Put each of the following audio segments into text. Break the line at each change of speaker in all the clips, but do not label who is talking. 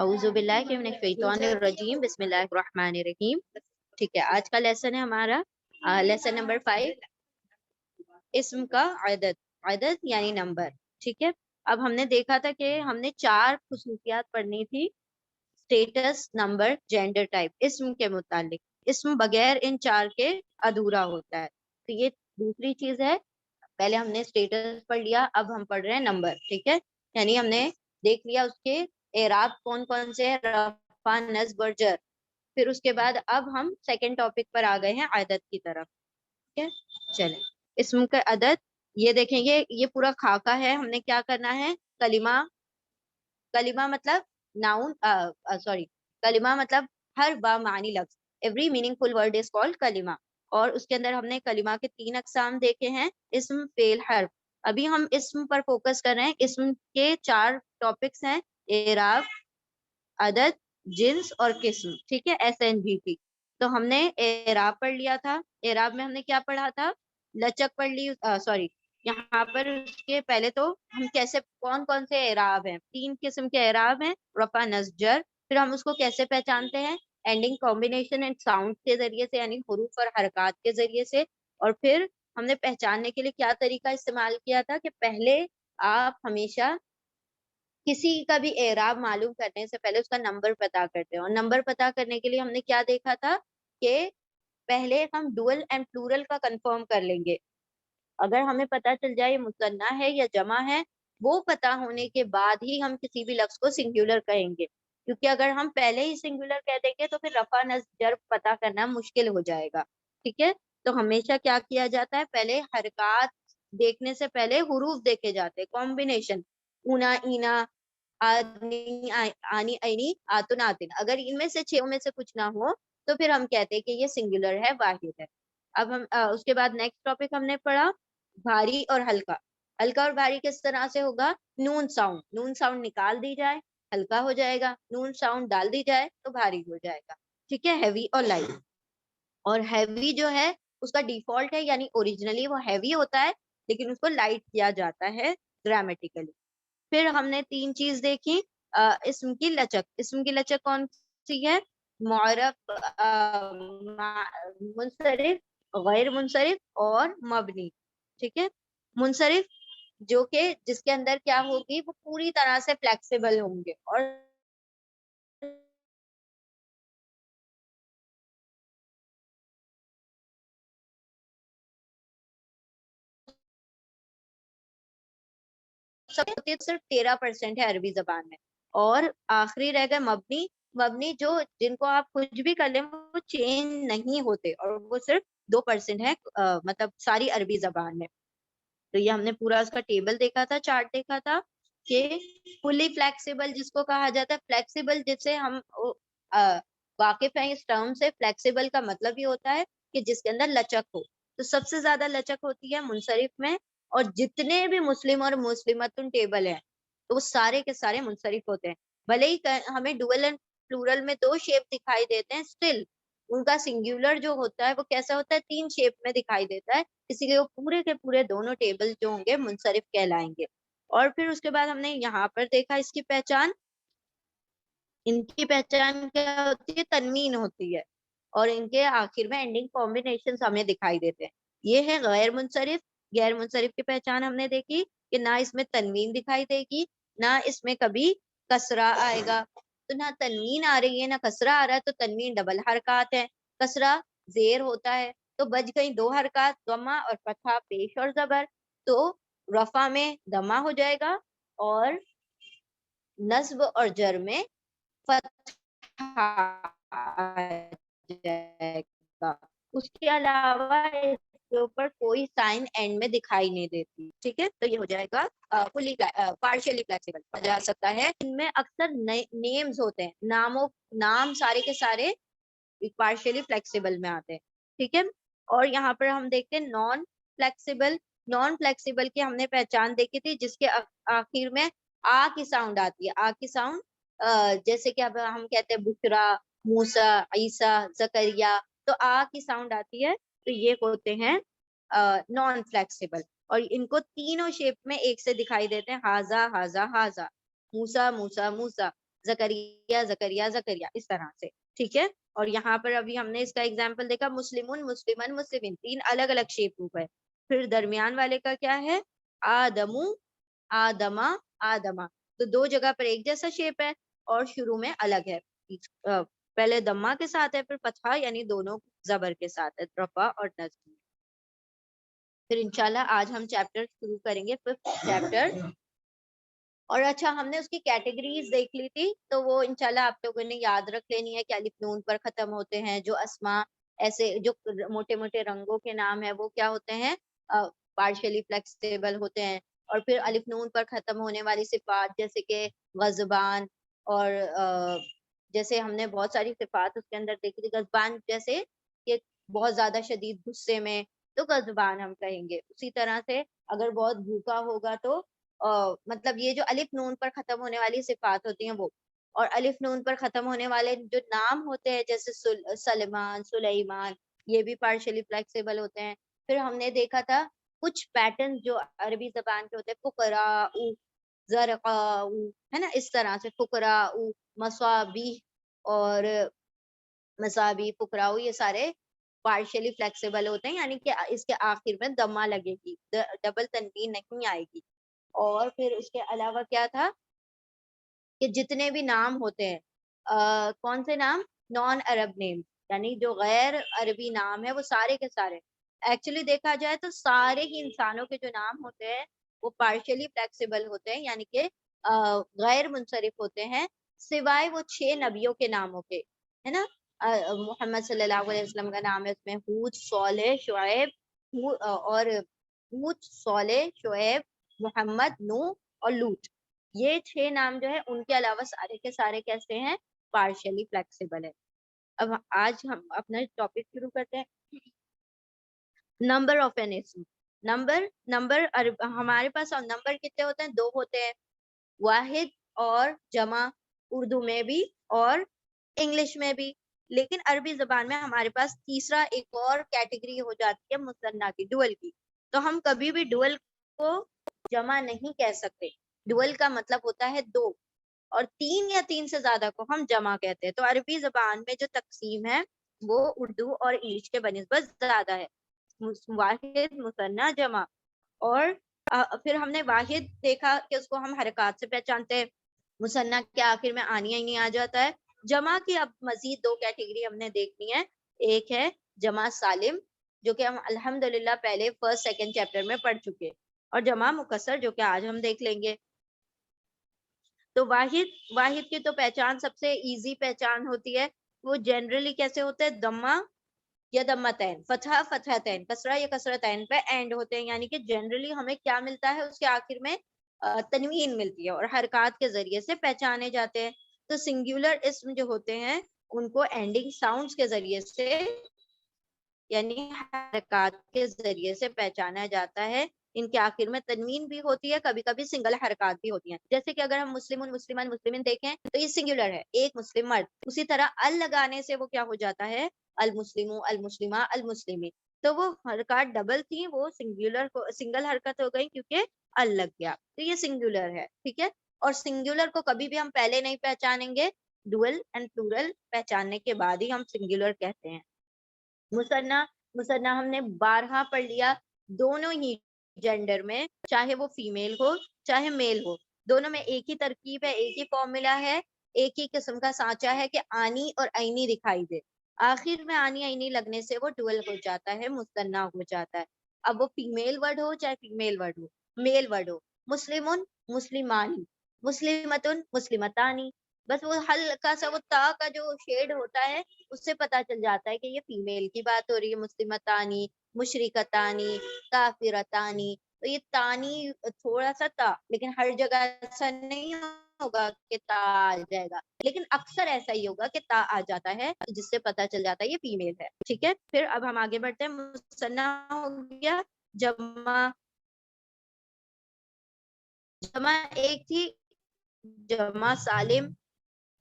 اعوذ باللہ من الشیطان الرجیم، بسم اللہ الرحمن الرحیم. ٹھیک ہے، آج کا لیسن ہے ہمارا لیسن نمبر 5، اسم کا عدد. عدد یعنی نمبر. ٹھیک ہے، اب ہم نے دیکھا تھا کہ ہم نے 4 خصوصیات پڑھنی تھی: اسٹیٹس، نمبر، جینڈر، ٹائپ. اسم کے متعلق، اسم بغیر ان 4 کے ادھورا ہوتا ہے. تو یہ دوسری چیز ہے. پہلے ہم نے اسٹیٹس پڑھ لیا، اب ہم پڑھ رہے ہیں نمبر. ٹھیک ہے، یعنی ہم نے دیکھ لیا اس کے اعراب کون کون سے ہیں: رفع، نصب اور جر. پھر اس کے بعد اب ہم سیکنڈ ٹاپک پر آ گئے ہیں، عدد کی طرف. ٹھیک ہے، چلیں. اسم کا عدد یہ دیکھیں گے، یہ پورا خاکہ ہے. ہم نے کیا کرنا ہے: کلمہ. کلمہ مطلب ناؤن، سوری، کلمہ مطلب ہر با معنی لفظ. Every meaningful word is called کلمہ. اور اس کے اندر ہم نے کلمہ کے 3 اقسام دیکھے ہیں: اسم، فعل، حرف. ابھی ہم اسم پر فوکس کر رہے ہیں. اسم کے 4 ٹاپکس ہیں: اعراب، عدد، جنس اور قسم. ٹھیک ہے، SNGT. تو ہم نے اعراب پڑھ لیا تھا. اعراب میں ہم نے کیا پڑھا تھا؟ لچک پڑھ لی. سوری، یہاں پر اس کے پہلے تو ہم کیسے، کون کون سے اعراب ہیں. 3 قسم کے اعراب ہیں: رفع، نصب، جر. پھر ہم اس کو کیسے پہچانتے ہیں؟ اینڈنگ کمبینیشن اینڈ ساؤنڈ کے ذریعے سے، یعنی حروف اور حرکات کے ذریعے سے. اور پھر ہم نے پہچاننے کے لیے کیا طریقہ استعمال کیا تھا کہ پہلے آپ ہمیشہ کسی کا بھی اعراب معلوم کرنے سے پہلے اس کا نمبر پتا کرتے ہیں. اور نمبر پتا کرنے کے لیے ہم نے کیا دیکھا تھا کہ پہلے ہم ڈوئل اینڈ پلورل کا کنفرم کر لیں گے. اگر ہمیں پتا چل جائے یہ مثنیٰ ہے یا جمع ہے، وہ پتا ہونے کے بعد ہی ہم کسی بھی لفظ کو سنگولر کہیں گے. کیونکہ اگر ہم پہلے ہی سنگولر کہہ دیں گے تو پھر رفع، نصب، جر پتا کرنا مشکل ہو جائے گا. ٹھیک ہے، تو ہمیشہ کیا کیا جاتا ہے؟ پہلے حرکات دیکھنے سے پہلے حروف دیکھے جاتے ہیں. کمبینیشن: اونا، اینا، آنی، آنی، اینی، آتن، آتن. اگر ان میں سے 6 میں سے کچھ نہ ہو تو پھر ہم کہتے ہیں کہ یہ سنگولر ہے، واحد ہے. اب ہم اس کے بعد نیکسٹ ٹاپک ہم نے پڑھا بھاری اور ہلکا. ہلکا اور بھاری کس طرح سے ہوگا؟ نون ساؤنڈ. نون ساؤنڈ نکال دی جائے ہلکا ہو جائے گا، نون ساؤنڈ ڈال دی جائے تو بھاری ہو جائے گا. ٹھیک ہے، ہیوی اور لائٹ. اور ہیوی جو ہے اس کا ڈیفالٹ ہے، یعنی اوریجنلی وہ ہیوی ہوتا ہے لیکن اس کو لائٹ کیا جاتا ہے گرامیٹیکلی. پھر ہم نے 3 چیز دیکھی: اسم کی لچک. اسم کی لچک کون سی ہے؟ معرب، منصرف، غیر منصرف اور مبنی. ٹھیک ہے، منصرف جو کہ جس کے اندر کیا ہوگی، وہ پوری طرح سے فلیکسیبل ہوں گے. اور صرف 13% ہے عربی زبان میں. اور آخری رہ گئے مبنی. مبنی جو جن کو آپ کچھ بھی کر لیں وہ چینج نہیں ہوتے، اور وہ صرف 2% ہے مطلب ساری عربی زبان میں. تو یہ ہم نے پورا اس کا ٹیبل دیکھا تھا، چارٹ دیکھا تھا کہ فلی فلیکسیبل جس کو کہا جاتا ہے. فلیکسیبل جس سے ہم واقف ہیں اس ٹرم سے. فلیکسیبل کا مطلب یہ ہوتا ہے کہ جس کے اندر لچک ہو. تو سب سے زیادہ لچک ہوتی ہے منصرف میں. اور جتنے بھی مسلم اور مسلمتن ٹیبل ہیں تو وہ سارے کے سارے منصرف ہوتے ہیں. بھلے ہی ہمیں ڈوئل اینڈ پلورل میں 2 شیپ دکھائی دیتے ہیں، اسٹل ان کا سنگولر جو ہوتا ہے وہ کیسا ہوتا ہے؟ 3 شیپ میں دکھائی دیتا ہے. اسی لیے وہ پورے کے پورے دونوں ٹیبل جو ہوں گے منصرف کہلائیں گے. اور پھر اس کے بعد ہم نے یہاں پر دیکھا اس کی پہچان. ان کی پہچان کیا ہوتی ہے؟ تنوین ہوتی ہے. اور ان کے آخر میں اینڈنگ کمبینیشن ہمیں دکھائی دیتے ہیں. یہ ہے غیر منصرف. غیر منصرف کی پہچان ہم نے دیکھی کہ نہ اس میں تنوین دکھائی دے گی، نہ اس میں کبھی کسرہ آئے گا. تو نہ تنوین آ رہی ہے نہ کسرہ آ رہا ہے. تو تنوین ڈبل حرکات ہے، کسرہ زیر ہوتا ہے تو بچ گئی 2 حرکات، ضمہ اور فتحہ، پیش اور زبر. تو رفع میں ضمہ ہو جائے گا اور نصب اور جر میں فتحہ آ جائے گا. اس کے علاوہ اس کے اوپر کوئی سائن اینڈ میں دکھائی نہیں دیتی. ٹھیک ہے، تو یہ ہو جائے گا فلی پارشلی فلیکسیبل ہو جا سکتا ہے. ان میں اکثر نیمز ہوتے ہیں، نام سارے کے سارے پارشلی فلیکسیبل میں آتے ہیں. ٹھیک ہے، اور یہاں پر ہم دیکھتے ہیں نان فلیکسیبل. نان فلیکسیبل کی ہم نے پہچان دیکھی تھی جس کے آخر میں آ کی ساؤنڈ آتی ہے. آ کی ساؤنڈ جیسے کہ اب ہم کہتے ہیں بشرا، موسیٰ، عیسیٰ، زکریا، تو آ کی ساؤنڈ آتی ہے. تو یہ ہوتے ہیں نان فلیکسیبل. اور ان کو تینوں شیپ میں ایک سے دکھائی دیتے ہیں: ہاذا، ہاذا، ہاذا، موسیٰ، موسیٰ، موسیٰ. زکریا زکریا زکریا، اس طرح سے. ٹھیک ہے. اور یہاں پر ابھی ہم نے اس کا ایگزامپل دیکھا مسلمون مسلمن مسلمین، 3 الگ الگ شیپ گروپ ہے. پھر درمیان والے کا کیا ہے؟ آدمو آدما آدما. تو 2 جگہ پر ایک جیسا شیپ ہے اور شروع میں الگ ہے. پہلے دما کے ساتھ ہے، پھر فتحہ یعنی دونوں زبر کے ساتھ ہے، رفع اور نصب. پھر انشاءاللہ آج ہم چیپٹر شروع کریں گے 5th چیپٹر. اور اچھا ہم نے اس کی کیٹیگریز دیکھ لی تھی، تو وہ انشاءاللہ آپ لوگوں نے یاد رکھ لینی ہے کہ الف نون پر ختم ہوتے ہیں جو اسما، ایسے جو موٹے موٹے رنگوں کے نام ہے وہ کیا ہوتے ہیں؟ پارشلی فلیکسیبل ہوتے ہیں. اور پھر الف نون پر ختم ہونے والی صفات جیسے کہ غضبان، اور جیسے ہم نے بہت ساری صفات اس کے اندر دیکھی تھی. غضبان جیسے کہ بہت زیادہ شدید غصے میں تو غضبان ہم کہیں گے. اسی طرح سے اگر بہت بھوکا ہوگا تو مطلب یہ جو الف نون پر ختم ہونے والی صفات ہوتی ہیں وہ. اور الف نون پر ختم ہونے والے جو نام ہوتے ہیں جیسے سلمان، سلیمان، یہ بھی پارشلی فلیکسیبل ہوتے ہیں. پھر ہم نے دیکھا تھا کچھ پیٹرن جو عربی زبان کے ہوتے ہیں، فقراء، زرقاء، ہے نا، اس طرح سے فقراء، مصابیح اور مصابی، فقراء، یہ سارے پارشلی فلیکسیبل ہوتے ہیں، یعنی کہ اس کے آخر میں دمہ لگے گی، ڈبل تنوین نہیں آئے گی. اور پھر اس کے علاوہ کیا تھا کہ جتنے بھی نام ہوتے ہیں کون سے نام؟ نان عرب نیم، یعنی جو غیر عربی نام ہے وہ سارے کے سارے ایکچولی دیکھا جائے تو سارے ہی انسانوں کے جو نام ہوتے ہیں وہ پارشلی فلیکسیبل ہوتے ہیں، یعنی کہ غیر منصرف ہوتے ہیں، سوائے وہ 6 نبیوں کے ناموں کے، ہے نا. محمد صلی اللہ علیہ وسلم کا نام ہے اس میں ہود، صالح، شعیب، اور ہود، صالح، شعیب، محمد، نوح اور لوط. یہ 6 نام جو ہے ان کے علاوہ سارے کے سارے کیسے ہیں؟ پارشلی فلیکسیبل ہے. اب آج ہم اپنا ٹاپک شروع کرتے ہیں. نمبر آف این اسم. نمبر ہمارے پاس نمبر کتنے ہوتے ہیں؟ 2 ہوتے ہیں، واحد اور جمع، اردو میں بھی اور انگلش میں بھی. لیکن عربی زبان میں ہمارے پاس تیسرا ایک اور کیٹیگری ہو جاتی ہے مثنیٰ کی، ڈوئل کی. تو ہم کبھی بھی ڈوئل کو جمع نہیں کہہ سکتے. ڈوئل کا مطلب ہوتا ہے 2، اور 3 یا 3 سے زیادہ کو ہم جمع کہتے ہیں. تو عربی زبان میں جو تقسیم ہے وہ اردو اور انگلش کے بنسبت زیادہ ہے، واحد، مثنیٰ، جمع. اور پھر ہم نے واحد دیکھا کہ اس کو ہم حرکات سے پہچانتے ہیں، مثنیٰ کے آخر میں آنی نہیں آ جاتا ہے. جمع کی اب مزید 2 کیٹیگری ہم نے دیکھنی ہے. ایک ہے جمع سالم جو کہ ہم الحمدللہ پہلے 1st 2nd چیپٹر میں پڑھ چکے، اور جمع مکسر جو کہ آج ہم دیکھ لیں گے. تو واحد کی تو پہچان سب سے ایزی پہچان ہوتی ہے. وہ جنرلی کیسے ہوتے ہیں؟ دمہ یا دمتین، فتحہ فتحتین، کسرہ یا کسرتین پہ اینڈ ہوتے ہیں، یعنی کہ جنرلی ہمیں کیا ملتا ہے؟ اس کے آخر میں تنوین ملتی ہے اور حرکات کے ذریعے سے پہچانے جاتے ہیں. تو سنگولر اسم جو ہوتے ہیں ان کو اینڈنگ ساؤنڈز کے ذریعے سے یعنی حرکات کے ذریعے سے پہچانا جاتا ہے. ان کے آخر میں تنوین بھی ہوتی ہے، کبھی کبھی سنگل حرکات بھی ہوتی ہیں. جیسے کہ اگر ہم مسلمون مسلمان مسلمین دیکھیں تو یہ سنگولر ہے، ایک مسلم مرد. اسی طرح ال لگانے سے وہ کیا ہو جاتا ہے؟ المسلمو، المسلمہ، المسلمی. تو وہ حرکات ڈبل تھی، وہ سنگل حرکت ہو گئی کیونکہ ال لگ گیا. تو یہ سنگولر ہے. ٹھیک ہے. اور سنگولر کو کبھی بھی ہم پہلے نہیں پہچانیں گے، ڈوئل اینڈ پلورل پہچاننے کے بعد ہی ہم سنگولر کہتے ہیں. مثنیٰ ہم نے 12 پڑھ لیا. دونوں ہی جینڈر میں، چاہے وہ فیمیل ہو چاہے میل ہو، دونوں میں ایک ہی ترکیب ہے، ایک ہی فارمولا ہے، ایک ہی قسم کا سانچہ ہے کہ آنی اور عینی دکھائی دے. آخر میں آنی عینی لگنے سے وہ ڈوئل ہو جاتا ہے، مثنیٰ ہو جاتا ہے. اب وہ فیمیل ورڈ ہو چاہے فیمیل ورڈ ہو، میل ورڈ ہو. مسلمن، مسلمانی، مسلمتن، مسلمتانی. بس وہ ہلکا سا وہ تا کا جو شیڈ ہوتا ہے اس سے پتا چل جاتا ہے کہ یہ فیمیل کی بات ہو رہی ہے. مسلمتانی، مشرکتانی، کافرتانی. تو یہ تانی تھوڑا سا تا، لیکن ہر جگہ ایسا نہیں ہوگا کہ تا آ جائے گا، لیکن اکثر ایسا ہی ہوگا کہ تا آ جاتا ہے جس سے پتا چل جاتا ہے یہ فیمیل ہے. ٹھیک ہے. پھر اب ہم آگے بڑھتے ہیں. مثنیٰ ہو گیا. جمع ایک تھی جمع سالم،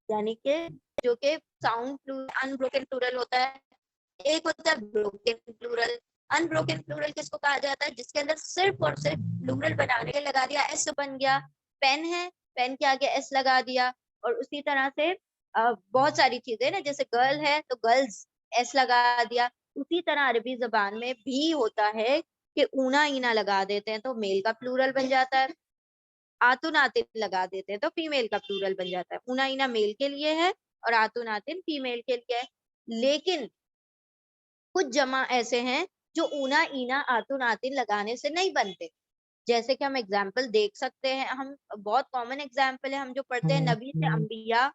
یعنی کہ جو کہ ساؤنڈ ان بروکن پلورل ہوتا ہے. ایک ہوتا ہے بروکن پلورل. ان بروکن پلورل کس کو کہا جاتا ہے؟ جس کے اندر صرف اور صرف پلورل بنانے کے لگا دیا، ایس بن گیا. پین ہے، پین کے آگے ایس لگا دیا. اور اسی طرح سے بہت ساری چیزیں نا، جیسے گرل ہے تو گرلز ایس لگا دیا، اسی طرح عربی زبان میں بھی ہوتا ہے کہ اونا اینا لگا دیتے ہیں تو میل کا پلورل بن جاتا ہے، آتن آتن لگا دیتے ہیں تو فیمیل کا پلورل بن جاتا ہے. اونا اینا میل کے لیے ہے اور آتن آتن فیمیل کے لیے ہے. لیکن کچھ جمع ایسے ہیں جو اونا اینا آتن آتن لگانے سے نہیں بنتے، جیسے کہ ہم اگزامپل دیکھ سکتے ہیں. ہم بہت کامن اگزامپل ہے ہم جو پڑھتے ہیں نبی سے انبیاء،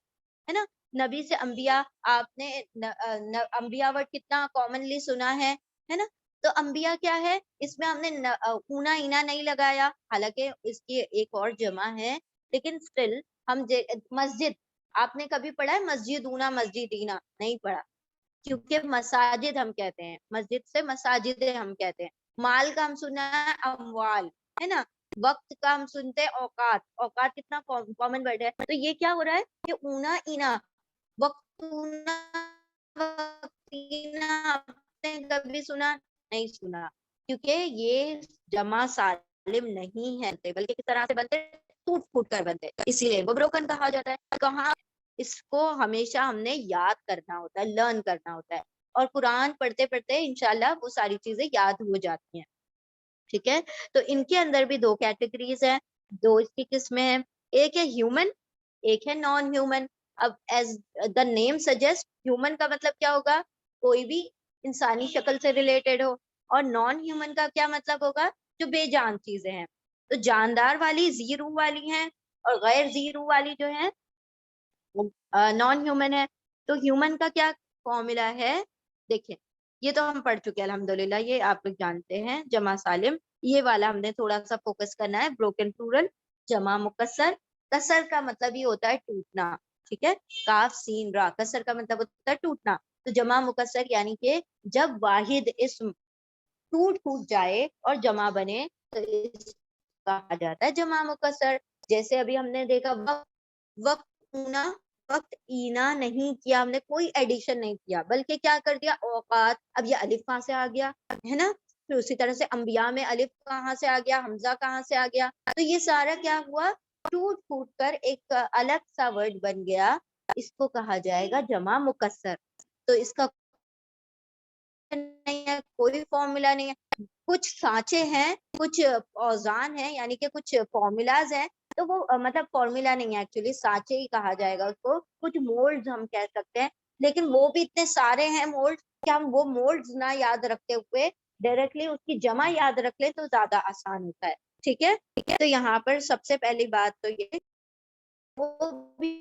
ہے نا، نبی سے انبیاء. آپ نے انبیاء ورڈ کتنا کامنلی سنا ہے نا. تو انبیاء کیا ہے، اس میں ہم نے اونا اینا نہیں لگایا، حالانکہ اس کی ایک اور جمع ہے، لیکن اسٹل ہم مسجد، آپ نے کبھی پڑھا ہے مسجد اونا مسجد اینا؟ نہیں پڑھا، کیونکہ مساجد ہم کہتے ہیں، مسجد سے مساجد ہم کہتے ہیں. مال کا ہم سنا ہے اموال، ہے نا. وقت کا ہم سنتے ہیں اوقات، اوقات کتنا کامن ورڈ ہے. تو یہ کیا ہو رہا ہے کہ اونا اینا، وقت اونا وقت اینا آپ نے کبھی سنا؟ نہیں سنا، کیونکہ یہ جمع سالم نہیں ہے، بلکہ کس طرح سے بنتے، ٹوٹ پھوٹ کر بنتے، اسی لیے وہ بروکن کہا جاتا ہے. کہاں اس کو ہمیشہ ہم نے یاد کرنا ہوتا ہے، لرن کرنا ہوتا ہے، اور قرآن پڑھتے پڑھتے انشاءاللہ وہ ساری چیزیں یاد ہو جاتی ہیں. ٹھیک ہے، تو ان کے اندر بھی دو کیٹیگریز ہیں، دو اس کی قسمیں ہیں، ایک ہے ہیومن، ایک ہے نان ہیومن. اب as the name suggest, human کا مطلب کیا ہوگا، کوئی بھی انسانی شکل سے ریلیٹڈ ہو، اور نان ہیومن کا کیا مطلب ہوگا، جو بے جان چیزیں ہیں. تو جاندار والی زی روح والی ہیں، اور غیر زی روح والی جو ہیں نان ہیومن ہے. تو ہیومن کا کیا فارمولا ہے، دیکھیں یہ تو ہم پڑھ چکے الحمدللہ، یہ آپ لوگ جانتے ہیں جمع سالم. یہ والا ہم نے تھوڑا سا فوکس کرنا ہے، بروکن پلورل، جمع مکسر. کسر کا مطلب یہ ہوتا ہے ٹوٹنا، ٹھیک ہے، کاف سین را، کسر کا مطلب ہوتا ہے ٹوٹنا. تو جمع مکسر یعنی کہ جب واحد اسم ٹوٹ پھوٹ جائے اور جمع بنے تو اس کہا جاتا ہے جمع مکسر. جیسے ابھی ہم نے دیکھا وقت اونا وقت اینا نہیں کیا، ہم نے کوئی ایڈیشن نہیں کیا، بلکہ کیا کر دیا اوقات. اب یہ الف کہاں سے آ گیا، ہے نا. پھر اسی طرح سے انبیاء میں الف کہاں سے آ گیا، حمزہ کہاں سے آ گیا. تو یہ سارا کیا ہوا، ٹوٹ پھوٹ کر ایک الگ سا ورڈ بن گیا، اس کو کہا جائے گا جمع مکسر. تو اس کا نہیں ہے، کوئی فارمولا نہیں ہے. کچھ سانچے ہیں، کچھ اوزان ہیں، یعنی کہ کچھ فارمولاز ہیں، تو وہ مطلب فارمولا نہیں ہے، ایکچولی سانچے ہی کہا جائے گا اس کو، کچھ مولڈز ہم کہہ سکتے ہیں. لیکن وہ بھی اتنے سارے ہیں مولڈ کہ ہم وہ مولڈز نہ یاد رکھتے ہوئے ڈائریکٹلی اس کی جمع یاد رکھ لیں تو زیادہ آسان ہوتا ہے. ٹھیک ہے، تو یہاں پر سب سے پہلی بات تو یہ وہ بھی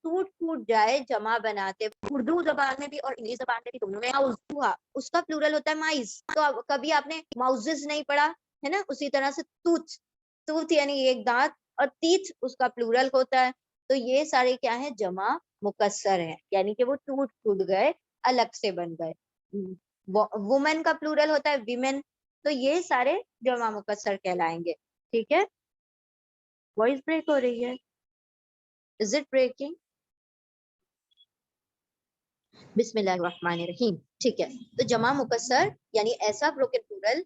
ٹوٹ پھوٹ جائے جمع بناتے. اردو زبان میں بھی اور انگلش زبان میں بھی دونوں میں اس کا پلورل ہوتا ہے مائز. تو کبھی آپ نے ماؤزز نہیں پڑھا ہے نا. اسی طرح سے توت، توت یعنی ایک دانت، اور تیت اس کا پلورل ہوتا ہے. تو یہ سارے کیا ہیں، جمع مکسر ہیں، یعنی کہ وہ ٹوٹ پھوٹ گئے، الگ سے بن گئے. وومن کا پلورل ہوتا ہے ویمن. تو یہ سارے جمع مکسر کہلائیں گے. ٹھیک ہے، وائس بریک ہو رہی ہے، از اٹ بریکنگ؟ بسم اللہ الرحمن الرحیم. ٹھیک ہے، تو جمع مکسر یعنی ایسا بروکن پلورل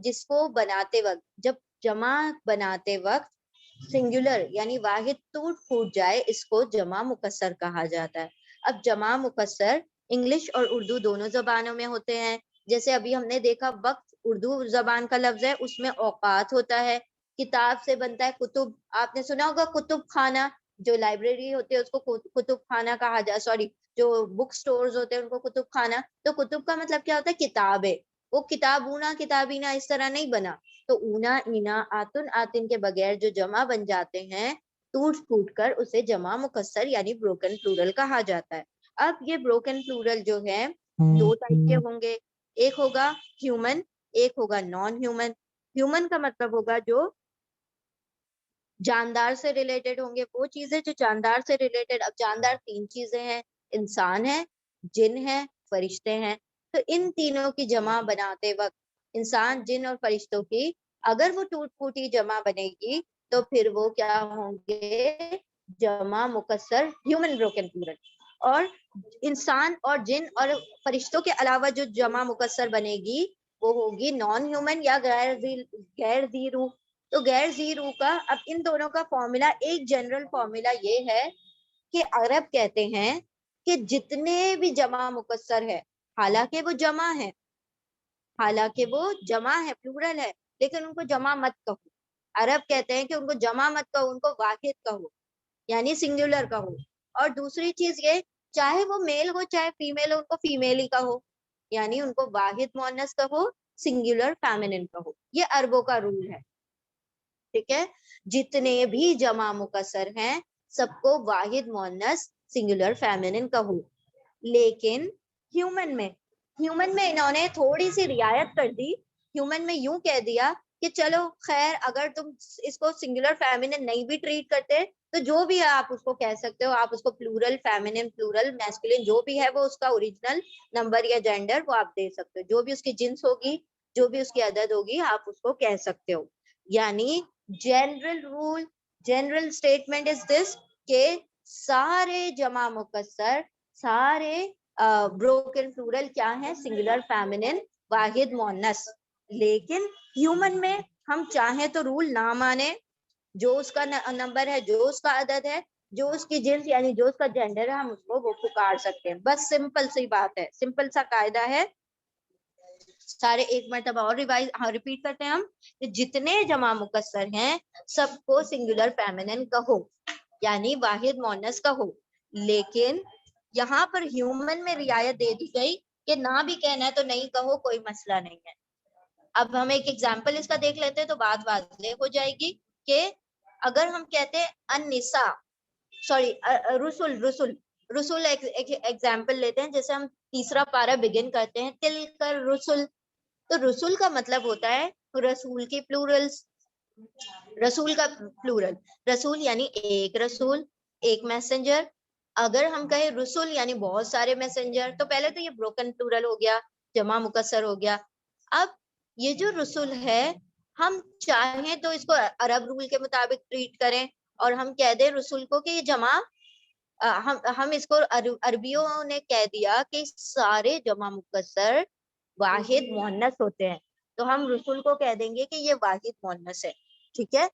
جس کو بناتے وقت، جب جمع بناتے وقت سنگولر یعنی واحد ٹوٹ پھوٹ جائے، اس کو جمع مکسر کہا جاتا ہے. اب جمع مکسر انگلش اور اردو دونوں زبانوں میں ہوتے ہیں. جیسے ابھی ہم نے دیکھا وقت اردو زبان کا لفظ ہے، اس میں اوقات ہوتا ہے. کتاب سے بنتا ہے کتب، آپ نے سنا ہوگا کتب خانہ، جو لائبریری ہوتی ہے اس کو کتب خانہ کہا جائے، سوری جو بک سٹورز ہوتے ہیں ان کو کتب خانہ. تو کتب کا مطلب کیا ہوتا ہے، کتاب ہے. وہ کتاب اونا کتابینا اس طرح نہیں بنا. تو اونا اینا آتن آتن کے بغیر جو جمع بن جاتے ہیں ٹوٹ پھوٹ کر، اسے جمع مکسر یعنی بروکن پلورل کہا جاتا ہے. اب یہ بروکن پلورل جو ہے دو ٹائپ کے ہوں گے، ایک ہوگا ہیومن، ایک ہوگا نان ہیومن. ہیومن کا مطلب ہوگا جو جاندار سے ریلیٹڈ ہوں گے، وہ چیزیں جو جاندار سے ریلیٹڈ. اب جاندار تین چیزیں ہیں، انسان ہے، جن ہے، فرشتے ہیں. تو ان تینوں کی جمع بناتے وقت انسان، جن اور فرشتوں کی اگر وہ ٹوٹ پھوٹی جمع بنے گی تو پھر وہ کیا ہوں گے، جمع مکسر ہیومن بروکن پلورل. اور انسان اور جن اور فرشتوں کے علاوہ جو جمع مکسر بنے گی وہ ہوگی نان ہیومن یا غیر ذی روح. تو غیر ذی روح کا اب ان دونوں کا فارمولا ایک جنرل فارمولا یہ ہے کہ عرب کہتے ہیں کہ جتنے بھی جمع مکسر ہے حالانکہ وہ جمع ہے پلورل ہے لیکن ان کو جمع مت کہو. عرب کہتے ہیں کہ ان کو جمع مت کہو, ان کو واحد کہو یعنی سنگولر کہو. اور دوسری چیز یہ چاہے وہ میل ہو چاہے فیمیل ہو ان کو فیمیل ہی کہو یعنی ان کو واحد مؤنث کہو سنگولر فیمینن کہو. یہ عربوں کا رول ہے. ٹھیک ہے, جتنے بھی جمع مکسر ہیں سب کو واحد مؤنث سنگولر فیمینن کہو. لیکن ہیومن میں انہوں نے تھوڑی سی رعایت کر دی. ہیومن میں یوں کہہ دیا کہ چلو خیر اگر تم اس کو سنگولر فیمینن نہیں بھی ٹریٹ کرتے تو جو بھی ہے آپ اس کو کہہ سکتے ہو, آپ اس کو پلورل فیمینن پلورل میسکولین جو بھی ہے وہ اس کا اوریجنل نمبر یا جینڈر وہ آپ دے سکتے ہو, جو بھی اس کی جنس ہوگی جو بھی اس کی عدد ہوگی آپ اس کو کہہ سکتے ہو. یعنی general rule general statement is this کہ سارے جمع مکسر سارے بروکن پلورل کیا ہے سنگولر فیمینن واحد مؤنث. لیکن ہیومن میں ہم چاہیں تو رول نہ مانے, جو اس کا نمبر ہے جو اس کا عدد ہے جو اس کی جنس یعنی جو اس کا جینڈر ہے ہم اس کو وہ پکار سکتے ہیں. بس سمپل سی بات ہے, سمپل سا قاعدہ ہے. سارے ایک مرتبہ اور ریپیٹ کرتے ہیں ہم کہ جتنے جمع مکسر ہیں سب کو سنگولر فیمینن کہو یعنی واحد مؤنث کہو. لیکن یہاں پر ہیومن میں رعایت دے دی گئی کہ نہ بھی کہنا ہے تو نہیں کہو, کوئی مسئلہ نہیں ہے. اب ہم ایک ایگزامپل اس کا دیکھ لیتے ہیں تو بات واضح ہو جائے گی کہ اگر ہم کہتے ہیں النساء رسول ایگزامپل لیتے ہیں. جیسے ہم تیسرا پارہ بگن کرتے ہیں تلک الرسل, تو رسول کا مطلب ہوتا ہے رسول کی پلورل, رسول کا پلورل رسول یعنی ایک رسول ایک میسنجر. اگر ہم کہیں رسول یعنی بہت سارے میسنجر تو پہلے تو یہ بروکن پلورل ہو گیا جمع مکسر ہو گیا. اب یہ جو رسول ہے ہم چاہیں تو اس کو عرب رول کے مطابق ٹریٹ کریں اور ہم کہہ دیں رسول کو کہ یہ جمع ہم اس کو عربیوں نے کہہ دیا کہ سارے جمع مکسر واحد مؤنث ہوتے ہیں تو ہم رسول کو کہہ دیں گے کہ یہ واحد مؤنث ہے. ٹھیک ہے,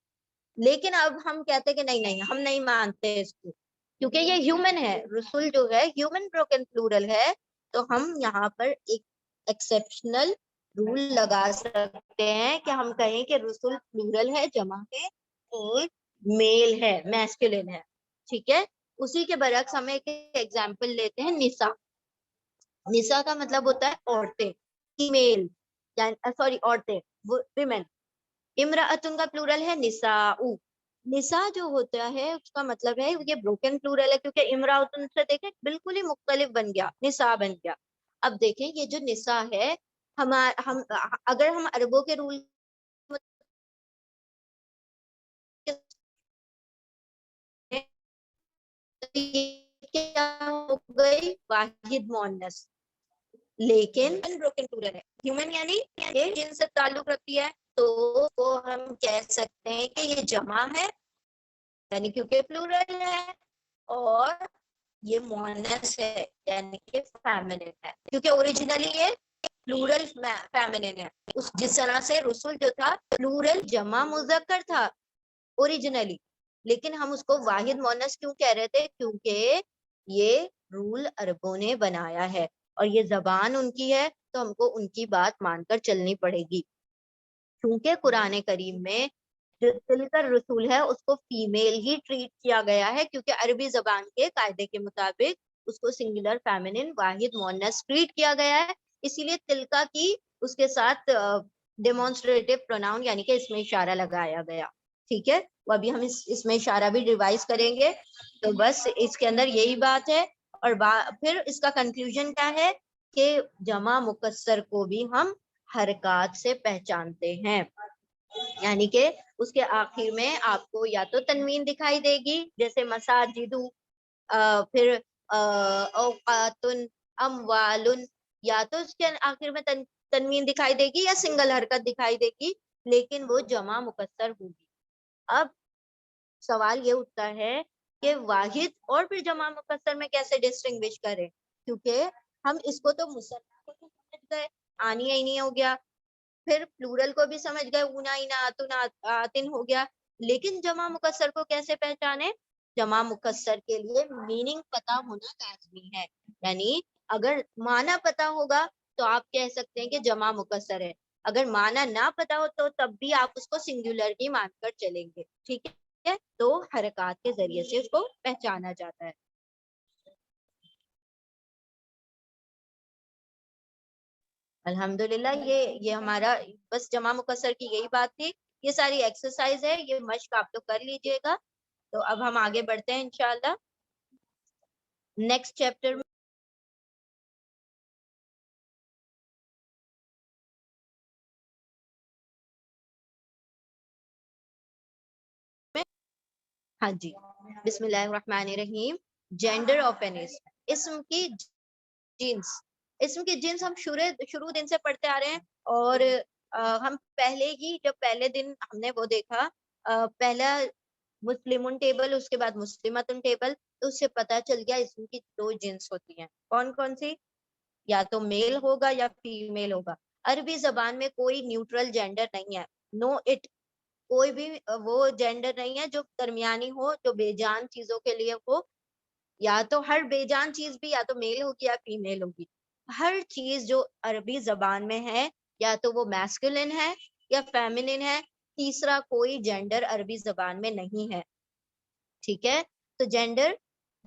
لیکن اب ہم کہتے ہیں کہ نہیں ہم نہیں مانتے اس کو کیونکہ یہ ہیومن ہے. رسول جو ہے ہیومن بروکن پلورل ہے تو ہم یہاں پر ایک ایکسیپشنل رول لگا سکتے ہیں کہ ہم کہیں کہ رسول پلورل ہے جمع ہے اور میل ہے میسکولین ہے. ٹھیک ہے, اسی کے برعکس ہم ایک ایگزامپل لیتے ہیں نساء. نساء کا مطلب ہوتا ہے عورتیں فیمیل عورتیں ویمن. امرأتن کا پلورل ہے نساء. نساء جو ہوتا ہے اس کا مطلب ہے یہ بروکن پلورل ہے کیونکہ امرأتن سے دیکھیں بالکل ہی مختلف بن گیا نساء بن گیا. اب دیکھیں یہ جو نساء ہے ہم اگر ہم عربوں کے رول کیا ہو گئی واحد مؤنث, لیکن بروکن پلورل ہے. ہیومن یعنی جن سے تعلق رکھتی ہے تو وہ ہم کہہ سکتے ہیں کہ یہ جمع ہے یعنی کیونکہ پلورل ہے اور یہ مؤنث ہے یعنی کہ فیمینن ہے کیونکہ اوریجنلی یہ پلورل فیمینن ہے. جس طرح سے رسول جو تھا پلورل جمع مذکر تھا اوریجنلی, لیکن ہم اس کو واحد مؤنث کیوں کہہ رہے تھے کیونکہ یہ رول عربوں نے بنایا ہے اور یہ زبان ان کی ہے تو ہم کو ان کی بات مان کر چلنی پڑے گی. کیونکہ قرآن کریم میں جو تلکر رسول ہے اس کو فیمیل ہی ٹریٹ کیا گیا ہے کیونکہ عربی زبان کے قاعدے کے مطابق اس کو سنگولر فیمینن واحد مؤنث ٹریٹ کیا گیا ہے. اسی لیے تلکا کی اس کے ساتھ ڈیمونسٹریٹو پروناؤن یعنی کہ اس میں اشارہ لگایا گیا. ٹھیک ہے, وہ ابھی ہم اس میں اشارہ بھی ریوائز کریں گے. تو بس اس کے اندر یہی بات ہے اور پھر اس کا کنکلوژن کیا ہے کہ جمع مکسر کو بھی ہم حرکات سے پہچانتے ہیں یعنی کہ اس کے آخر میں آپ کو یا تو تنوین دکھائی دے گی جیسے مساجد, پھر اوقاتن اموالن, یا تو اس کے آخر میں تنوین دکھائی دے گی یا سنگل حرکت دکھائی دے گی لیکن وہ جمع مکسر ہوگی. اب سوال یہ اٹھتا ہے کہ واحد اور پھر جمع مکسر میں کیسے ڈسٹنگوش کریں، کیونکہ ہم اس کو تو مثنیٰ کو تو سمجھ گئے، آنیہ اینی ہو گیا، پھر پلورل کو بھی سمجھ گئے، اونا اینا آتن آتن ہو گیا، لیکن جمع مکسر کو کیسے پہچانے؟ جمع مکسر کے لیے میننگ پتا ہونا لازمی ہے، یعنی اگر معنی پتا ہوگا تو آپ کہہ سکتے ہیں کہ جمع مکسر ہے، اگر معنی نہ پتا ہو تو تب بھی آپ اس کو سنگولر ہی مان کر چلیں گے، ٹھیک ہے؟ تو حرکات کے ذریعے سے اس کو پہچانا جاتا ہے۔ الحمدللہ یہ ہمارا بس جمع مکسر کی یہی بات تھی، یہ ساری ایکسرسائز ہے، یہ مشق آپ تو کر لیجئے گا۔ تو اب ہم آگے بڑھتے ہیں انشاءاللہ نیکسٹ چیپٹر میں۔ ہاں جی، بسم اللہ الرحمن الرحیم۔ جینڈر آف این اسم، اسم کی جنس، اسم کی جنس ہم شروع دن سے پڑھتے آ رہے ہیں، اور ہم پہلے ہی جب پہلے دن ہم نے وہ دیکھا پہلا مسلمن ٹیبل، اس کے بعد مسلمتن ٹیبل، تو اس سے پتا چل گیا اسم کی دو جنس ہوتی ہیں، کون کون سی؟ یا تو میل ہوگا یا فیمیل ہوگا۔ عربی زبان میں کوئی نیوٹرل جینڈر نہیں ہے، نو اٹ، کوئی بھی وہ جینڈر نہیں ہے جو درمیانی ہو، جو بے جان چیزوں کے لیے ہو، یا تو ہر بے جان چیز بھی یا تو میل ہوگی یا فیمیل ہوگی، ہر چیز جو عربی زبان میں ہے یا تو وہ میسکولن ہے یا فیمینن ہے، تیسرا کوئی جینڈر عربی زبان میں نہیں ہے، ٹھیک ہے؟ تو جینڈر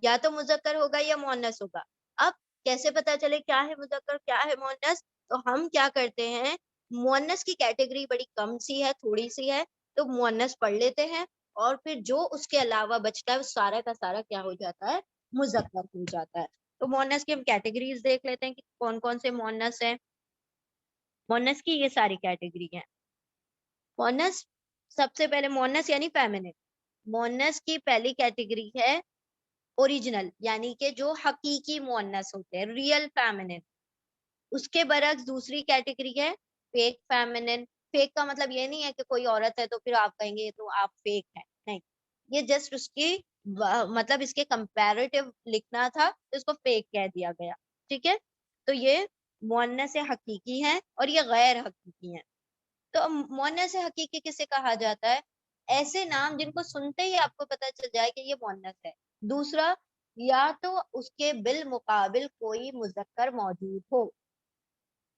یا تو مذکر ہوگا یا مؤنث ہوگا۔ اب کیسے پتا چلے کیا ہے مذکر کیا ہے مؤنث؟ تو ہم کیا کرتے ہیں، مؤنث کی کیٹیگری بڑی کم سی ہے، تھوڑی سی ہے، تو مؤنث پڑھ لیتے ہیں، اور پھر جو اس کے علاوہ بچتا ہے وہ سارا کا سارا کیا ہو جاتا ہے؟ مذکر ہو جاتا ہے۔ تو مؤنث کی ہم کیٹیگریز دیکھ لیتے ہیں کہ کون کون سے مؤنث ہیں۔ مؤنث کی یہ ساری کیٹیگری ہیں۔ مؤنث سب سے پہلے مؤنث یعنی فیمینن، مؤنث کی پہلی کیٹیگری ہے اوریجنل، یعنی کہ جو حقیقی مؤنث ہوتے ہیں، ریئل فیمینن۔ اس کے برعکس دوسری کیٹیگری ہے فیک فیمینن۔ فیک کا مطلب یہ نہیں ہے کہ کوئی عورت ہے تو پھر آپ کہیں گے تو آپ فیک ہیں، نہیں، یہ جسٹ اس کی مطلب اس کے کمپیریٹیو لکھنا تھا تو اس کو فیک کہہ دیا گیا، ٹھیک ہے؟ تو یہ مؤنث حقیقی ہیں اور یہ غیر حقیقی ہیں۔ تو مؤنث حقیقی کسے کہا جاتا ہے؟ ایسے نام جن کو سنتے ہی آپ کو پتا چل جائے کہ یہ مؤنث ہے۔ دوسرا، یا تو اس کے بالمقابل کوئی مذکر موجود ہو،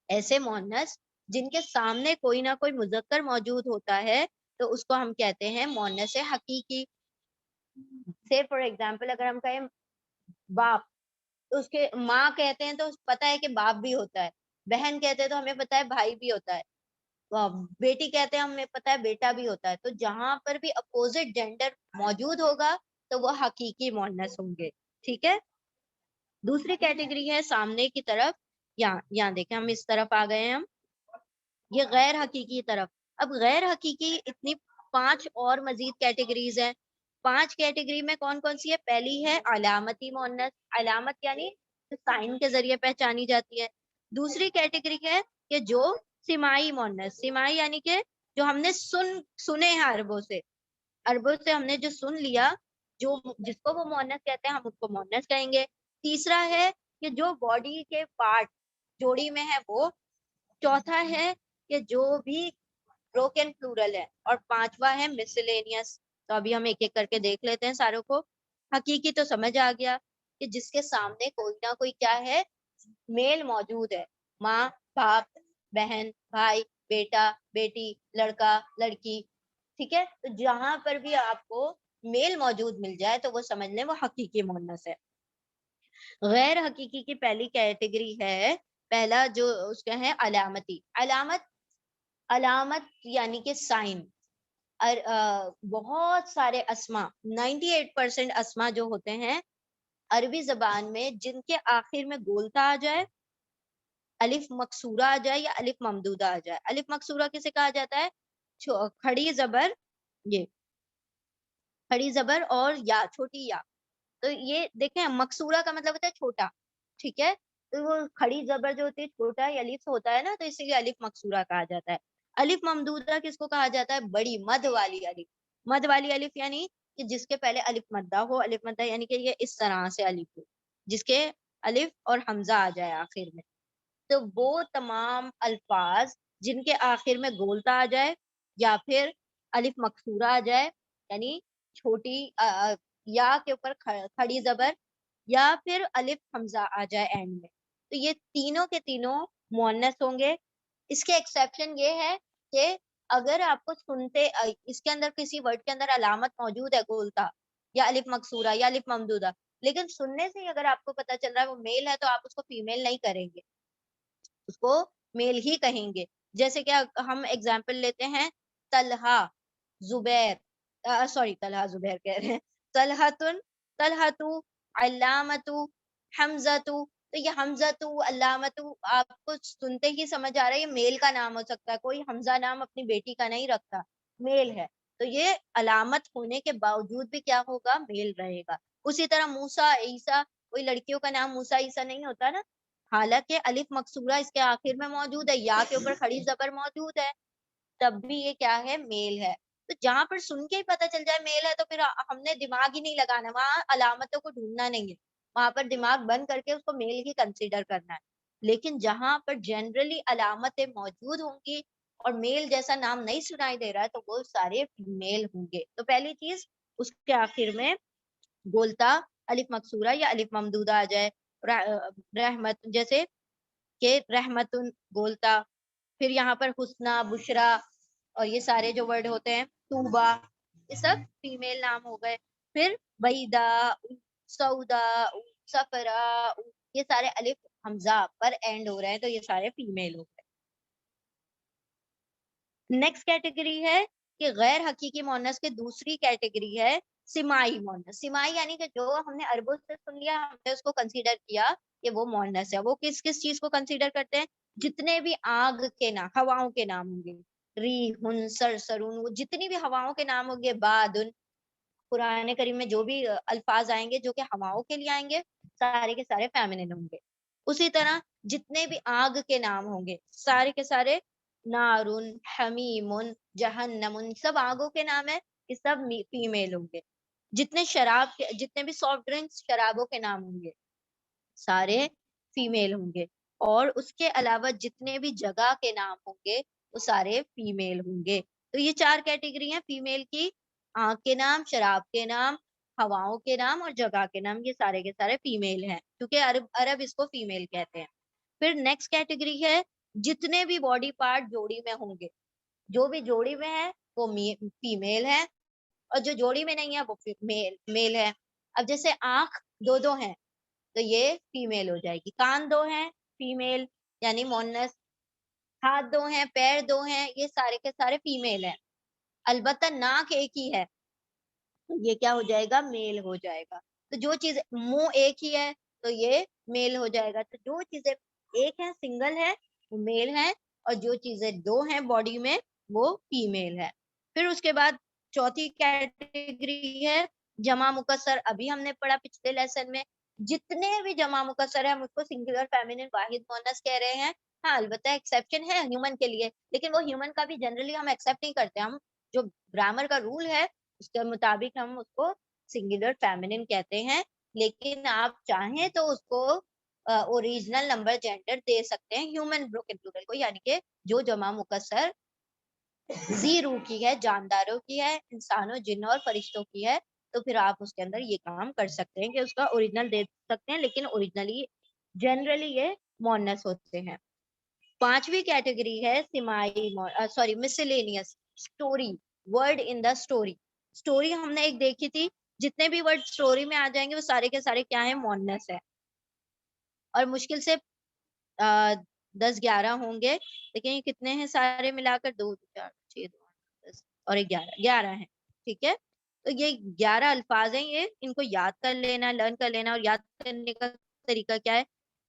ایسے مؤنث جن کے سامنے کوئی نہ کوئی مذکر موجود ہوتا ہے تو اس کو ہم کہتے ہیں مؤنث حقیقی۔ سے فار ایگزامپل اگر ہم کہیں باپ، تو اس کے ماں کہتے ہیں تو پتہ ہے کہ باپ بھی ہوتا ہے، بہن کہتے ہیں تو ہمیں پتہ ہے بھائی بھی ہوتا ہے، بیٹی کہتے ہیں ہمیں پتہ ہے بیٹا بھی ہوتا ہے۔ تو جہاں پر بھی اپوزٹ جینڈر موجود ہوگا تو وہ حقیقی مؤنث ہوں گے، ٹھیک ہے؟ دوسری کیٹیگری ہے سامنے کی طرف، یہاں دیکھیں ہم اس طرف آ گئے ہیں، ہم یہ غیر حقیقی طرف۔ اب غیر حقیقی اتنی 5 اور مزید کیٹیگریز ہیں۔ 5 کیٹیگری میں کون کون سی ہے؟ پہلی ہے علامتی مؤنث، علامت یعنی سائن کے ذریعے پہچانی جاتی ہے۔ دوسری کیٹیگری ہے کہ جو سمائی مؤنث، سمائی یعنی کہ جو ہم نے سنے ہیں عربوں سے ہم نے جو سن لیا، جو جس کو وہ مؤنث کہتے ہیں ہم اس کو مؤنث کہیں گے۔ تیسرا ہے کہ جو باڈی کے پارٹ جوڑی میں ہے وہ۔ چوتھا ہے کہ جو بھی بروکن پلورل ہے، اور پانچواں ہے مسلینیس۔ تو ابھی ہم ایک ایک کر کے دیکھ لیتے ہیں ساروں کو۔ حقیقی تو سمجھ آ گیا کہ جس کے سامنے کوئی نہ کوئی کیا ہے، میل موجود ہے، ماں، باپ، بہن، بھائی، بیٹا، بیٹی، لڑکا، لڑکی، ٹھیک ہے؟ تو جہاں پر بھی آپ کو میل موجود مل جائے تو وہ سمجھ لیں وہ حقیقی مؤنث ہے۔ غیر حقیقی کی پہلی کیٹیگری ہے، پہلا جو اس کا ہے علامتی۔ علامت یعنی کہ سائن۔ بہت سارے اسما، 98% اسما جو ہوتے ہیں عربی زبان میں، جن کے آخر میں گولتا آ جائے، الف مکسورہ آ جائے یا الف ممدودہ آ جائے۔ الف مکسورہ کسے کہا جاتا ہے؟ کھڑی زبر، یہ کھڑی زبر اور یا، چھوٹی یا۔ تو یہ دیکھیں مکسورہ کا مطلب ہوتا ہے چھوٹا، ٹھیک ہے؟ تو وہ کھڑی زبر جو ہوتی ہے چھوٹا یا الف ہوتا ہے نا، تو اسی لیے الف مکسورہ کہا جاتا ہے۔ الف ممدودہ کس کو کہا جاتا ہے؟ بڑی مد والی الف۔ مد والی الف یعنی کہ جس کے پہلے الف مدہ ہو، الف مدہ یعنی کہ یہ اس طرح سے الف ہو، جس کے الف اور حمزہ آ جائے آخر میں. تو وہ تمام الفاظ جن کے آخر میں گولتا آ جائے یا پھر الف مکسورہ آ جائے یعنی چھوٹی یا کے اوپر کھڑی زبر یا پھر الف حمزہ آ جائے اینڈ میں، تو یہ تینوں کے تینوں مؤنث ہوں گے. اس کے ایکسیپشن یہ ہے کہ اگر آپ کو سنتے اس کے اندر کسی ورڈ کے اندر علامت موجود ہے گولتا یا الف مکسورہ یا الف ممدودہ، لیکن سننے سے ہی اگر آپ کو پتہ چل رہا ہے وہ میل ہے تو آپ اس کو فیمیل نہیں کریں گے، اس کو میل ہی کہیں گے. جیسے کہ ہم ایگزامپل لیتے ہیں طلحہ زبیر، سوری طلحہ زبیر کہہ رہے ہیں، طلحتن طلحتو علامتو حمزتو. تو یہ حمزتو علامتو آپ کو سنتے ہی سمجھ آ رہا ہے یہ میل کا نام ہو سکتا ہے، کوئی حمزہ نام اپنی بیٹی کا نہیں رکھتا، میل ہے. تو یہ علامت ہونے کے باوجود بھی کیا ہوگا، میل رہے گا. اسی طرح موسیٰ عیسیٰ، کوئی لڑکیوں کا نام موسیٰ عیسیٰ نہیں ہوتا نا، حالانکہ الف مکسورہ اس کے آخر میں موجود ہے، یا کے اوپر کھڑی زبر موجود ہے، تب بھی یہ کیا ہے، میل ہے. تو جہاں پر سن کے ہی پتہ چل جائے میل ہے تو پھر ہم نے دماغ ہی نہیں لگانا، وہاں علامتوں کو ڈھونڈنا نہیں ہے، وہاں پر دماغ بند کر کے اس کو میل ہی کنسیڈر کرنا ہے. لیکن جہاں پر جنرلی علامتیں موجود ہوں گی اور میل جیسا نام نہیں سنائی دے رہا ہے تو وہ سارے فیمیل ہوں گے. تو پہلی چیز اس کے آخر میں گولتا الف مکسورہ یا الف ممدودہ آ جائے. رحمت جیسے کہ رحمتن گولتا، پھر یہاں پر حسنہ بشرا اور یہ سارے جو ورڈ ہوتے ہیں طوبہ، یہ سب فیمیل نام ہو گئے. پھر بیدا سودا سفرا، یہ سارے الف حمزہ پر اینڈ ہو رہے ہیں تو یہ سارے فیمیل ہو گئے. نیکسٹ کیٹیگری ہے کہ غیر حقیقی مؤنث کے دوسری کیٹیگری ہے سماعی مؤنث. سماعی یعنی کہ جو ہم نے عربوں سے سن لیا ہم نے اس کو کنسیڈر کیا کہ وہ مؤنث ہے. وہ کس کس چیز کو کنسیڈر کرتے ہیں، جتنے بھی آگ کے نام، ہواؤں کے نام ہوں گے، ریحن سرسرون، وہ جتنی بھی ہواؤں کے نام ہوں گے، بادن، قرآن کریم میں جو بھی الفاظ آئیں گے جو کہ ہواؤں کے لیے آئیں گے سارے کے سارے فیمنن ہوں گے. اسی طرح جتنے بھی آگ کے نام ہوں گے سارے کے سارے نارن حمیم جہنم، سب آگوں کے نام ہے، یہ سب فیمیل ہوں گے. جتنے شراب کے، جتنے بھی سافٹ ڈرنکس شرابوں کے نام ہوں گے سارے فیمیل ہوں گے. اور اس کے علاوہ جتنے بھی جگہ کے نام ہوں گے وہ سارے فیمیل ہوں گے. تو یہ چار کیٹیگری ہیں فیمیل کی، آنکھ کے نام، شراب کے نام، ہواؤں کے نام اور جگہ کے نام، یہ سارے کے سارے فیمیل ہیں کیونکہ عرب اس کو فیمیل کہتے ہیں. پھر نیکسٹ کیٹیگری ہے جتنے بھی باڈی پارٹ جوڑی میں ہوں گے، جو بھی جوڑی میں ہے وہ فیمیل ہے اور جو جوڑی میں نہیں ہے وہ میل ہے. اب جیسے آنکھ دو دو ہیں تو یہ فیمیل ہو جائے گی، کان دو ہیں فیمیل یعنی مؤنث، ہاتھ دو ہیں، پیر دو ہیں، یہ سارے کے سارے فیمیل ہیں. البتہ ناک ایک ہی ہے تو یہ کیا ہو جائے گا، میل ہو جائے گا. تو جو چیز منہ ایک ہی ہے تو یہ میل ہو جائے گا. تو جو چیزیں ایک ہیں سنگل ہے وہ میل ہے اور جو چیزیں دو ہیں باڈی میں وہ فیمیل ہے. پھر اس کے بعد چوتھی کیٹیگری ہے جمع مکسر. ابھی ہم نے پڑھا پچھلے لیسن میں جتنے بھی جمع مکسر ہے ہم اس کو سنگولر فیمینن واحد مؤنث کہہ رہے ہیں. ہاں البتہ ایکسیپشن ہے ہیومن کے لیے، لیکن وہ ہیومن کا بھی جنرلی ہم ایکسیپٹ نہیں کرتے. ہم جو گرامر کا رول ہے اس کے مطابق ہم اس کو سنگولر فیمینن کہتے ہیں، لیکن آپ چاہیں تو اس کو اوریجنل نمبر جینڈر دے سکتے ہیں ہیومن بروکن پلورل کو، یعنی کہ جو جمع مکسر ذی روح کی ہے، جانداروں کی ہے، انسانوں جنوں اور فرشتوں کی ہے، تو پھر آپ اس کے اندر یہ کام کر سکتے ہیں کہ اس کا اوریجنل دے سکتے ہیں، لیکن اوریجنلی جنرلی یہ مؤنث ہوتے ہیں. پانچویں کیٹیگری ہے سماعی miscellaneous story, word in the story. Story ہم نے ایک دیکھی تھی، جتنے بھی ورڈ اسٹوری میں آ جائیں گے وہ سارے کے سارے کیا ہیں، مؤنث ہے. اور مشکل سے 10-11 ہوں گے، لیکن یہ کتنے ہیں سارے ملا کر، 2 4 6 10 اور 11 ہیں. ٹھیک ہے، تو یہ 11 الفاظ ہیں، یہ ان کو یاد کر لینا، لرن کر لینا. اور یاد کرنے کا طریقہ کیا ہے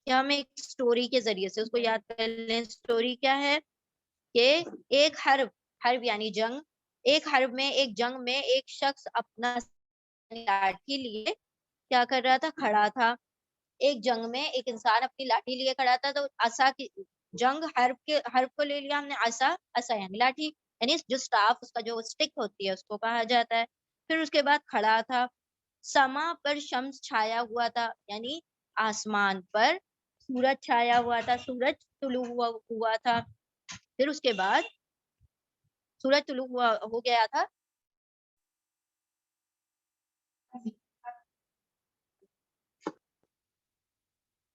کہ ہم ایک اسٹوری کے ذریعے سے اس کو یاد کر لیں. اسٹوری کیا ہے کہ ایک حرب یعنی جنگ، ایک حرب میں، ایک جنگ میں ایک شخص اپنا لاٹھی لیے کیا کر رہا تھا، کھڑا تھا. ایک جنگ میں ایک انسان اپنی لاٹھی لیے کھڑا تھا، تو عصا کی جنگ، حرب کو لے لیا ہم نے، عصا یعنی لاٹھی، یعنی جو سٹاف اس کا جو سٹک ہوتی ہے اس کو کہا جاتا ہے. پھر اس کے بعد کھڑا تھا. سما پر شمس چھایا ہوا تھا, یعنی آسمان پر سورج چھایا ہوا تھا, سورج طلوع ہوا تھا. پھر اس کے بعد سورج طلوع ہو گیا تھا.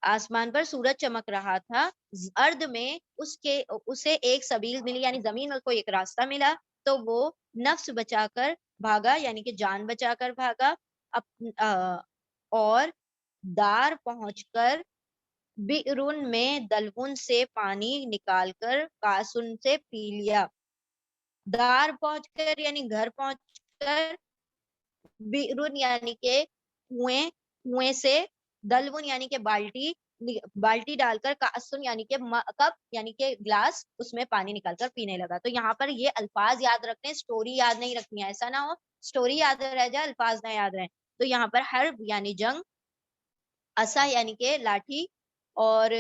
آسمان پر سورج چمک رہا تھا. ارد میں اسے ایک سبیل ملی, یعنی زمین میں کو ایک راستہ ملا, تو وہ نفس بچا کر بھاگا, یعنی کہ جان بچا کر بھاگا. اور دار پہنچ کر بیرون میں دلون سے پانی نکال کر کاسن سے پی لیا. دار پہنچ کر یعنی گھر پہنچ کر, بیرون یعنی کہ کنویں سے, دلون یعنی کہ بالٹی ڈال کر, کاسن یعنی کہ کپ یعنی کہ گلاس, اس میں پانی نکال کر پینے لگا. تو یہاں پر یہ الفاظ یاد رکھنے, سٹوری یاد نہیں رکھنی ہے, ایسا نہ ہو سٹوری یاد رہ جائے الفاظ نہ یاد رہیں. تو یہاں پر حرب یعنی جنگ, عصا یعنی کہ لاٹھی, اور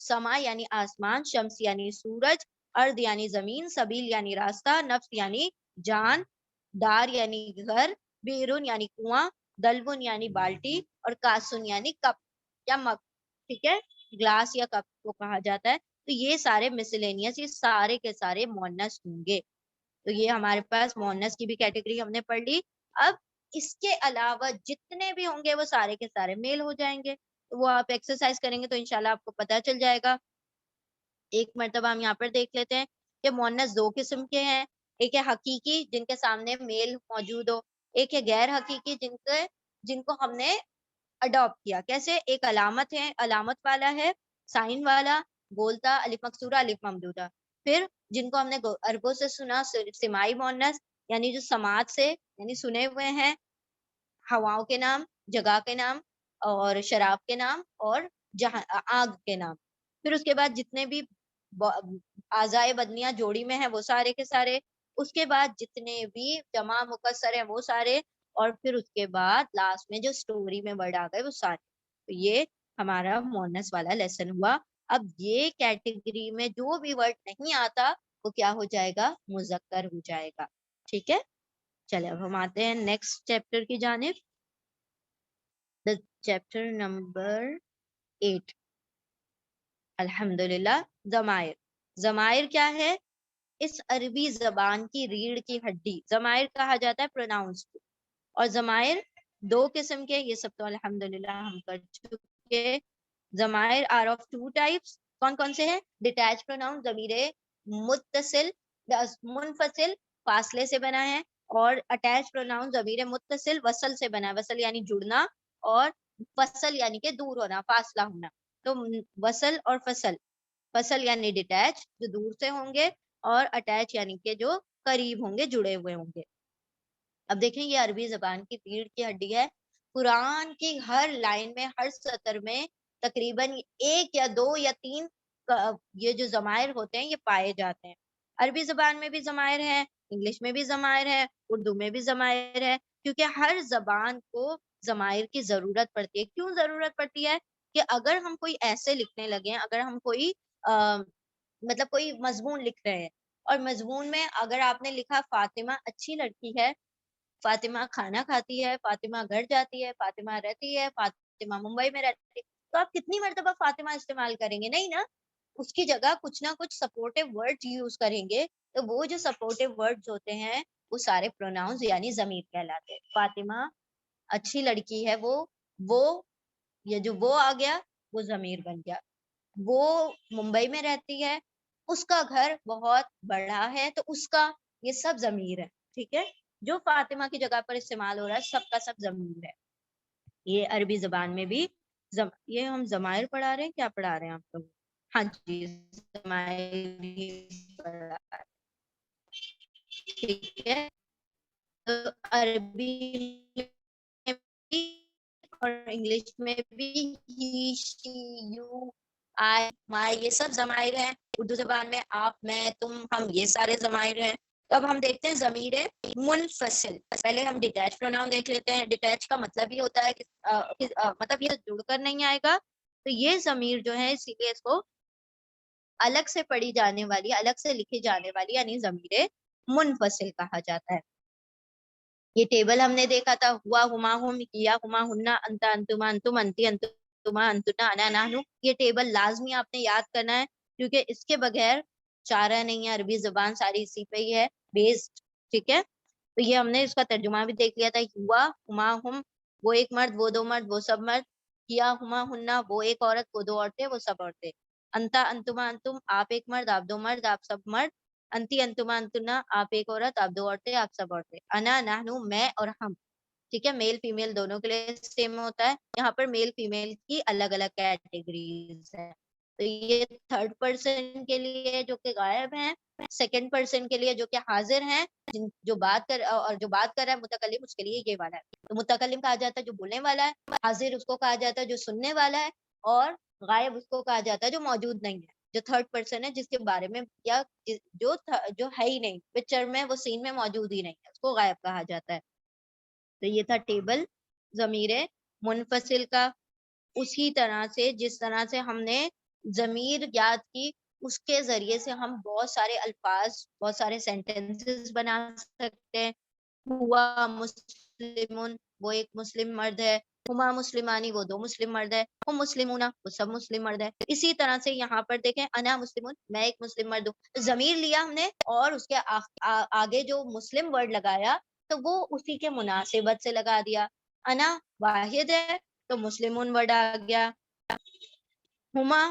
سما یعنی آسمان, شمس یعنی سورج, ارد یعنی زمین, سبیل یعنی راستہ, نفس یعنی جان, دار یعنی گھر, بیرون یعنی کنواں, دلون یعنی بالٹی, اور کاسن یعنی کپ یا مگ, ٹھیک ہے, گلاس یا کپ کو کہا جاتا ہے. تو یہ سارے مسلینیس, یہ سارے کے سارے مؤنث ہوں گے. تو یہ ہمارے پاس مؤنث کی بھی کیٹیگری ہم نے پڑھ لی. اب اس کے علاوہ جتنے بھی ہوں گے وہ سارے کے سارے میل ہو جائیں گے. تو وہ آپ ایکسرسائز کریں گے تو انشاءاللہ آپ کو پتہ چل جائے گا. ایک مرتبہ ہم یہاں پر دیکھ لیتے ہیں کہ مؤنث دو قسم کے ہیں. ایک ہے حقیقی, جن کے سامنے میل موجود ہو. ایک ہے غیر حقیقی, جن کو ہم نے اڈاپٹ کیا. کیسے؟ ایک علامت ہے, علامت والا ہے, سائن والا, بولتا, الف مکسورہ, الف ممدودہ. پھر جن کو ہم نے عربوں سے سنا, سماعی مؤنث, یعنی جو سماعت سے یعنی سنے ہوئے ہیں, ہواؤں کے نام, جگہ کے نام, اور شراب کے نام, اور آگ کے نام. پھر اس کے بعد جتنے بھی اعضائے بدنیاں جوڑی میں ہیں وہ سارے کے سارے. اس کے بعد جتنے بھی جمع مکسر ہیں وہ سارے. اور پھر اس کے بعد لاسٹ میں جو سٹوری میں ورڈ آ گئے وہ سارے. تو یہ ہمارا مؤنث والا لیسن ہوا. اب یہ کیٹیگری میں جو بھی ورڈ نہیں آتا وہ کیا ہو جائے گا؟ مذکر ہو جائے گا. ٹھیک ہے, چلے اب ہم آتے ہیں نیکسٹ چیپٹر کی جانب. Chapter number 8. الحمدللہ. ضمائر. ضمائر کیا ہے؟ اس عربی زبان کی ریڑھ کی ہڈی ضمائر کہا جاتا ہے, پروناؤنس کو. اور ضمائر دو قسم کے, یہ سب تو الحمدللہ ہم کر چکے. ضمائر آر آف 2 ٹائپس. کون کون سے ہیں؟ ڈیٹیچ پروناؤن, ضمیر متصل منفصل فاصلے سے بنا ہے. اور اٹیچ پروناؤن ضمیر متصل وصل سے بنا ہے. وصل یعنی جڑنا, اور فصل یعنی کہ دور ہونا, فاصلہ ہونا. تو وصل اور فصل, فصل یعنی ڈیٹیچ جو دور سے ہوں گے, اور اٹیچ یعنی کہ جو قریب ہوں گے, جڑے ہوئے ہوں گے. اب دیکھیں یہ عربی زبان کی ریڑھ کی ہڈی ہے. قرآن کی ہر لائن میں, ہر سطر میں تقریباً 1 یا 2 یا 3 یہ جو ضمائر ہوتے ہیں یہ پائے جاتے ہیں. عربی زبان میں بھی ضمائر ہے, انگلش میں بھی ضمائر ہے, اردو میں بھی ضمائر ہے. کیونکہ ہر زبان کو ضمائر کی ضرورت پڑتی ہے. کیوں ضرورت پڑتی ہے؟ کہ اگر ہم کوئی ایسے لکھنے لگے, اگر ہم کوئی مطلب کوئی مضمون لکھ رہے ہیں, اور مضمون میں اگر آپ نے لکھا فاطمہ اچھی لڑکی ہے, فاطمہ کھانا کھاتی ہے, فاطمہ گھر جاتی ہے, فاطمہ رہتی ہے, فاطمہ ممبئی میں رہتی ہے, تو آپ کتنی مرتبہ فاطمہ استعمال کریں گے؟ نہیں نا. اس کی جگہ کچھ نہ کچھ سپورٹیو ورڈ یوز کریں گے. تو وہ جو سپورٹیو ورڈز ہوتے ہیں وہ سارے پروناؤنز یعنی ضمیر کہلاتے ہیں. فاطمہ اچھی لڑکی ہے, وہ یہ جو وہ آ گیا وہ ضمیر بن گیا. وہ ممبئی میں رہتی ہے, اس کا گھر بہت بڑا ہے, تو اس کا, یہ سب ضمیر ہے. ٹھیک ہے, جو فاطمہ کی جگہ پر استعمال ہو رہا ہے سب کا سب ضمیر ہے. یہ عربی زبان میں بھی یہ ہم ضمائر پڑھا رہے ہیں, کیا پڑھا رہے ہیں آپ لوگ؟ ہاں جی, ضمائر پڑھا رہے ہیں. ٹھیک ہے, تو عربی میں بھی اور انگلش میں بھی ہی, شی, یو, آئی, مائی, یہ سب ضمائر ہیں. اردو زبان میں آپ, میں, تم, ہم, یہ سارے ضمائر ہیں. تو اب ہم دیکھتے ہیں ضمیر منفصل. پہلے ہم ڈیٹیچ پروناؤن دیکھ لیتے ہیں. ڈیٹیچ کا مطلب یہ ہوتا ہے کہ مطلب یہ جڑ کر نہیں آئے گا. تو یہ ضمیر جو ہے اسی لیے اس کو الگ سے پڑھی جانے والی, الگ سے لکھی جانے والی یعنی ضمیر منفصل کہا جاتا ہے. یہ ٹیبل ہم نے دیکھا تھا، ہوا ہما ہم، یا ہما ہننا، انتا انتما انتم، انتی انتما انتنا، انا نحنو. یہ ٹیبل لازمی آپ نے یاد کرنا ہے، کیونکہ اس کے بغیر چارہ نہیں ہے. عربی زبان ساری اسی پہ ہی ہے بیسڈ. ٹھیک ہے، تو یہ ہم نے اس کا ترجمہ بھی دیکھ لیا تھا. ہوا ہما ہم، وہ ایک مرد، وہ دو مرد، وہ سب مرد. کیا ہما ہننا، وہ ایک عورت، وہ دو عورتیں، وہ سب عورتیں. انتا انتما انتم، آپ ایک مرد، آپ دو مرد، آپ سب مرد. انتی انتما انتنا، آپ ایک عورت، آپ دو عورتیں، آپ سب عورتیں. انا نحنو، میں اور ہم. ٹھیک ہے، میل فیمیل دونوں کے لیے سیم ہوتا ہے. یہاں پر میل فیمیل کی الگ الگ کیٹیگریز ہے. تو یہ تھرڈ پرسن کے لیے جو کہ غائب ہیں، سیکنڈ پرسن کے لیے جو کہ حاضر ہیں، جو بات کر رہا ہے متکلم، اس کے لیے یہ والا ہے. تو متکلم کہا جاتا ہے جو بولنے والا ہے، حاضر اس کو کہا جاتا ہے جو سننے والا ہے، اور غائب اس کو کہا جاتا ہے جو موجود نہیں ہے، جو تھرڈ پرسن ہے، جس کے بارے میں یا جو ہے ہی نہیں، پکچر میں وہ سین میں موجود ہی نہیں ہے، اس کو غائب کہا جاتا ہے. تو یہ تھا ٹیبل ضمیر منفصل کا. اسی طرح سے جس طرح سے ہم نے ضمیر یاد کی، اس کے ذریعے سے ہم بہت سارے الفاظ، بہت سارے سینٹینسز بنا سکتے ہیں. ہوا مسلمون، وہ ایک مسلم مرد ہے. ہما مسلمانی، وہ دو مسلم مرد ہے. ہم مسلمون، وہ سب مسلم مرد ہے. اسی طرح سے یہاں پر دیکھیں، انا مسلمون، میں ایک مسلم مرد ہوں. ضمیر لیا ہم نے، اور اس کے آگے جو مسلم ورڈ لگایا تو وہ اسی کے مناسبت سے لگا دیا. انا واحد ہے تو مسلمون ورڈ آ گیا. ہما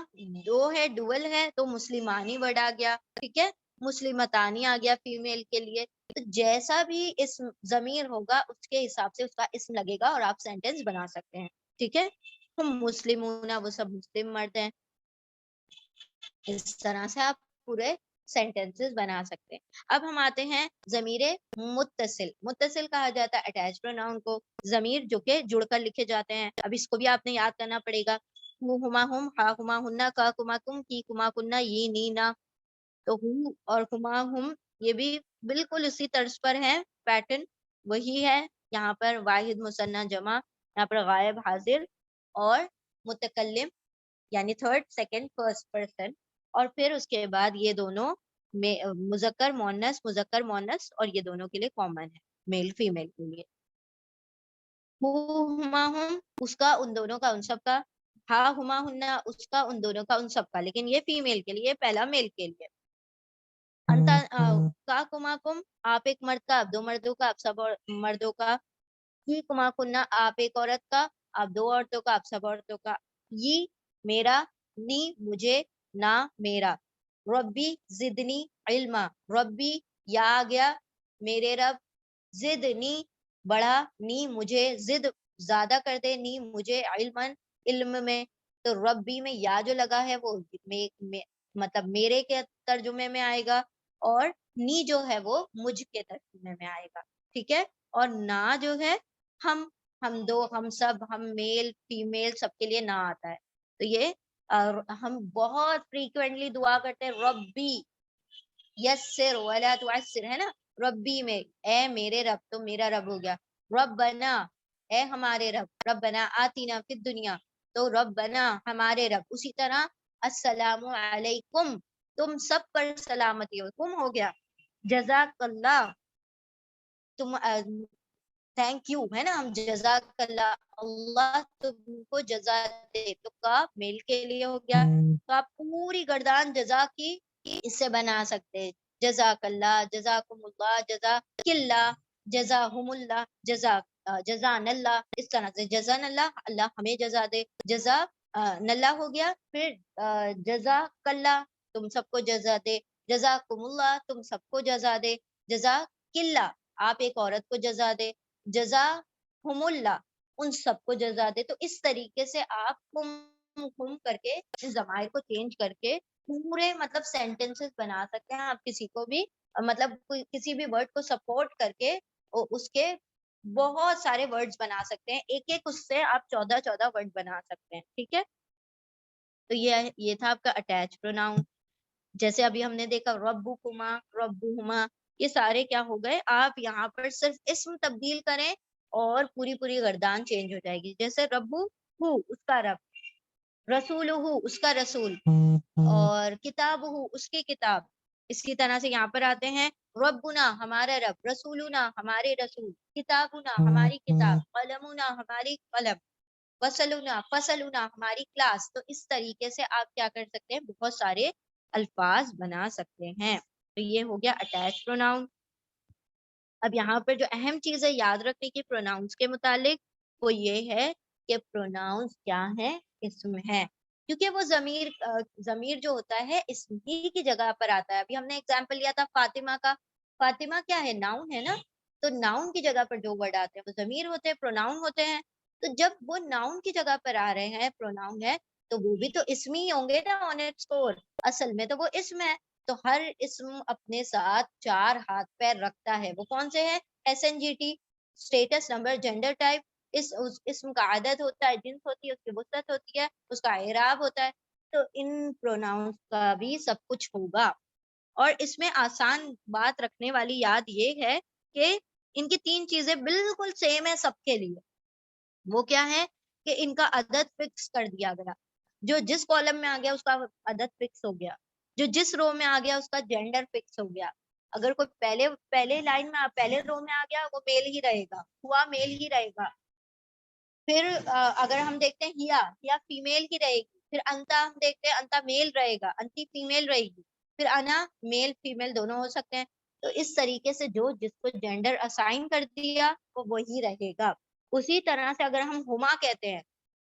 دو ہے، ڈوول ہے، تو مسلمانی ورڈ آ گیا. ٹھیک ہے، مسلمتانی آ گیا فیمیل کے لیے. تو جیسا بھی اسم ضمیر ہوگا اس کے حساب سے اس کا اسم لگے گا اور آپ سینٹینس بنا سکتے ہیں. ٹھیک ہے، ہم مسلمون، وہ سب مسلم مرد ہیں. اس طرح سے آپ پورے سینٹینسز بنا سکتے ہیں. اب ہم آتے ہیں ضمیر متصل. متصل کہا جاتا ہے اٹیچ پروناؤن کو، ضمیر جو کہ جڑ کر لکھے جاتے ہیں. اب اس کو بھی آپ نے یاد کرنا پڑے گا. ہما ہم، ہا ہما ہننا، کا کما کم، کی کما کننا، یہ نی نا. تو ہم اور ہما ہم یہ بھی بالکل اسی طرز پر ہے، پیٹرن وہی ہے. یہاں پر واحد مثنیٰ جمع، یہاں پر غائب حاضر، اور متکلم یعنی تھرڈ سیکنڈ فرسٹ پرسن. اور پھر اس کے بعد یہ دونوں مذکر مونس، اور یہ دونوں کے لیے کامن ہے، میل فیمیل کے لیے. ہما ہم، اس کا ان دونوں کا ان سب کا. ہا ہما ہننا، اس کا ان دونوں کا ان سب کا. لیکن یہ فیمیل کے لیے، پہلا میل کے لیے. انتا کا کما کم، آپ ایک مرد کا، آپ دو مردوں کا، آپ سب مردوں کا. کی کما کننا، آپ ایک عورت کا، آپ دو عورتوں کا، آپ سب عورتوں کا. یہ میرا، نی مجھے، نہ میرا. ربی زدنی علما، ربی یا آ گیا میرے رب، زدنی بڑھا، نی مجھے، زد زیادہ کر دے، نی مجھے، علما علم میں. تو ربی میں یا جو لگا ہے وہ مطلب میرے کے ترجمے میں آئے گا، اور نی جو ہے وہ مجھ کے ترجمے میں آئے گا. ٹھیک ہے، اور نا جو ہے ہم دو، ہم سب، ہم میل فیمیل سب کے لیے نہ آتا ہے. تو یہ ہم بہت فریکوینٹلی دعا کرتے ہیں، ربی یسر ولا تعسر، ہے نا. ربی میں اے میرے رب، تو میرا رب ہو گیا. ربنا، اے ہمارے رب. ربنا آتینا فی الدنیا، تو ربنا ہمارے رب. اسی طرح السلام علیکم، تم سب پر سلامتی ہو، تم ہو گیا. جزاک اللہ، تم تھینک یو، ہے نا. ہم جزاک اللہ، اللہ تم کو جزا دے، تو کا میل کے لیے ہو گیا. تو آپ پوری گردان جزا کی اس سے بنا سکتے ہیں. جزاک اللہ، جزاکم اللہ، جزاک اللہ، جزاہم اللہ، جزان اللہ. اس طرح سے جزان اللہ، اللہ ہمیں جزا دے. جزا نلہ ہو گیا. پھر جزاک اللہ، تم سب کو جزا دے. جزاکم اللہ، تم سب کو جزا دے. جزاک اللہ، آپ ایک عورت کو جزا دے. جزاہم اللہ، ان سب کو جزا دے. تو اس طریقے سے آپ کم کر کے ضمائر کو چینج کر کے پورے مطلب سینٹینسز بنا سکتے ہیں. آپ کسی کو بھی مطلب کسی بھی ورڈ کو سپورٹ کر کے اس کے بہت سارے ورڈز بنا سکتے ہیں. ایک ایک اس سے آپ 14 ورڈ بنا سکتے ہیں. ٹھیک ہے، تو یہ تھا آپ کا اٹیچ پروناؤن. جیسے ابھی ہم نے دیکھا ربکما، ربہما، یہ سارے کیا ہو گئے. آپ یہاں پر صرف اسم تبدیل کریں اور پوری گردان چینج ہو جائے گی. جیسے ربو ہو، اس کا رب. رسول ہو، اس کا رسول. اور کتاب ہو، اس کی کتاب. اسی طرح سے یہاں پر آتے ہیں ربنا ہمارا رب، رسولنا ہمارے رسول، کتابنا ہماری کتاب، قلمنا ہماری قلم، فصلنا ہماری کلاس. تو اس طریقے سے آپ کیا کر سکتے ہیں، بہت سارے الفاظ بنا سکتے ہیں. تو یہ ہو گیا اٹیچ پروناؤن. اب یہاں پر جو اہم چیز ہے یاد رکھنے کی پروناؤنس کے متعلق وہ یہ ہے کہ پروناؤنس کیا ہے، اسم ہے. کیونکہ وہ ضمیر جو ہوتا ہے اسم ہی کی جگہ پر آتا ہے. ابھی ہم نے ایگزامپل لیا تھا فاطمہ کا. فاطمہ کیا ہے، ناؤن ہے نا. تو ناؤن کی جگہ پر جو ورڈ آتے ہیں وہ ضمیر ہوتے ہیں، پروناؤن ہوتے ہیں. تو جب وہ ناؤن کی جگہ پر آ رہے ہیں، پروناؤن ہے، تو وہ بھی تو اسم ہی ہوں گے نا آن اٹس کور. اصل میں تو وہ اسم ہے. تو ہر اسم اپنے ساتھ 4 ہاتھ پیر رکھتا ہے. وہ کون سے ہیں، S N G T, states, number, gender, type. اس اسم کا عدد ہوتا ہے، جنس ہوتی ہے، اس کی وسعت ہوتی ہے، اس کا اعراب ہوتا ہے. تو ان پروناؤنس کا بھی سب کچھ ہوگا. اور اس میں آسان بات رکھنے والی یاد یہ ہے کہ ان کی 3 چیزیں بالکل سیم ہے سب کے لیے. وہ کیا ہے کہ ان کا عدد فکس کر دیا گیا. جو جس کالم میں آ گیا اس کا عدد فکس ہو گیا، جو جس رو میں آ گیا اس کا جینڈر فکس ہو گیا. اگر کوئی پہلے لائن میں پہلے رو میں آ گیا وہ میل ہی رہے گا، ہوا میل ہی رہے گا. پھر اگر ہم دیکھتے ہیں ہیا فیمیل کی رہے گی. پھر انتا ہم دیکھتے ہیں انتا میل رہے گا، انتی فیمیل رہے گی. پھر انا میل فیمیل دونوں ہو سکتے ہیں. تو اس طریقے سے جو جس کو جینڈر اسائن کر دیا وہ وہی رہے گا. اسی طرح سے اگر ہم ہما کہتے ہیں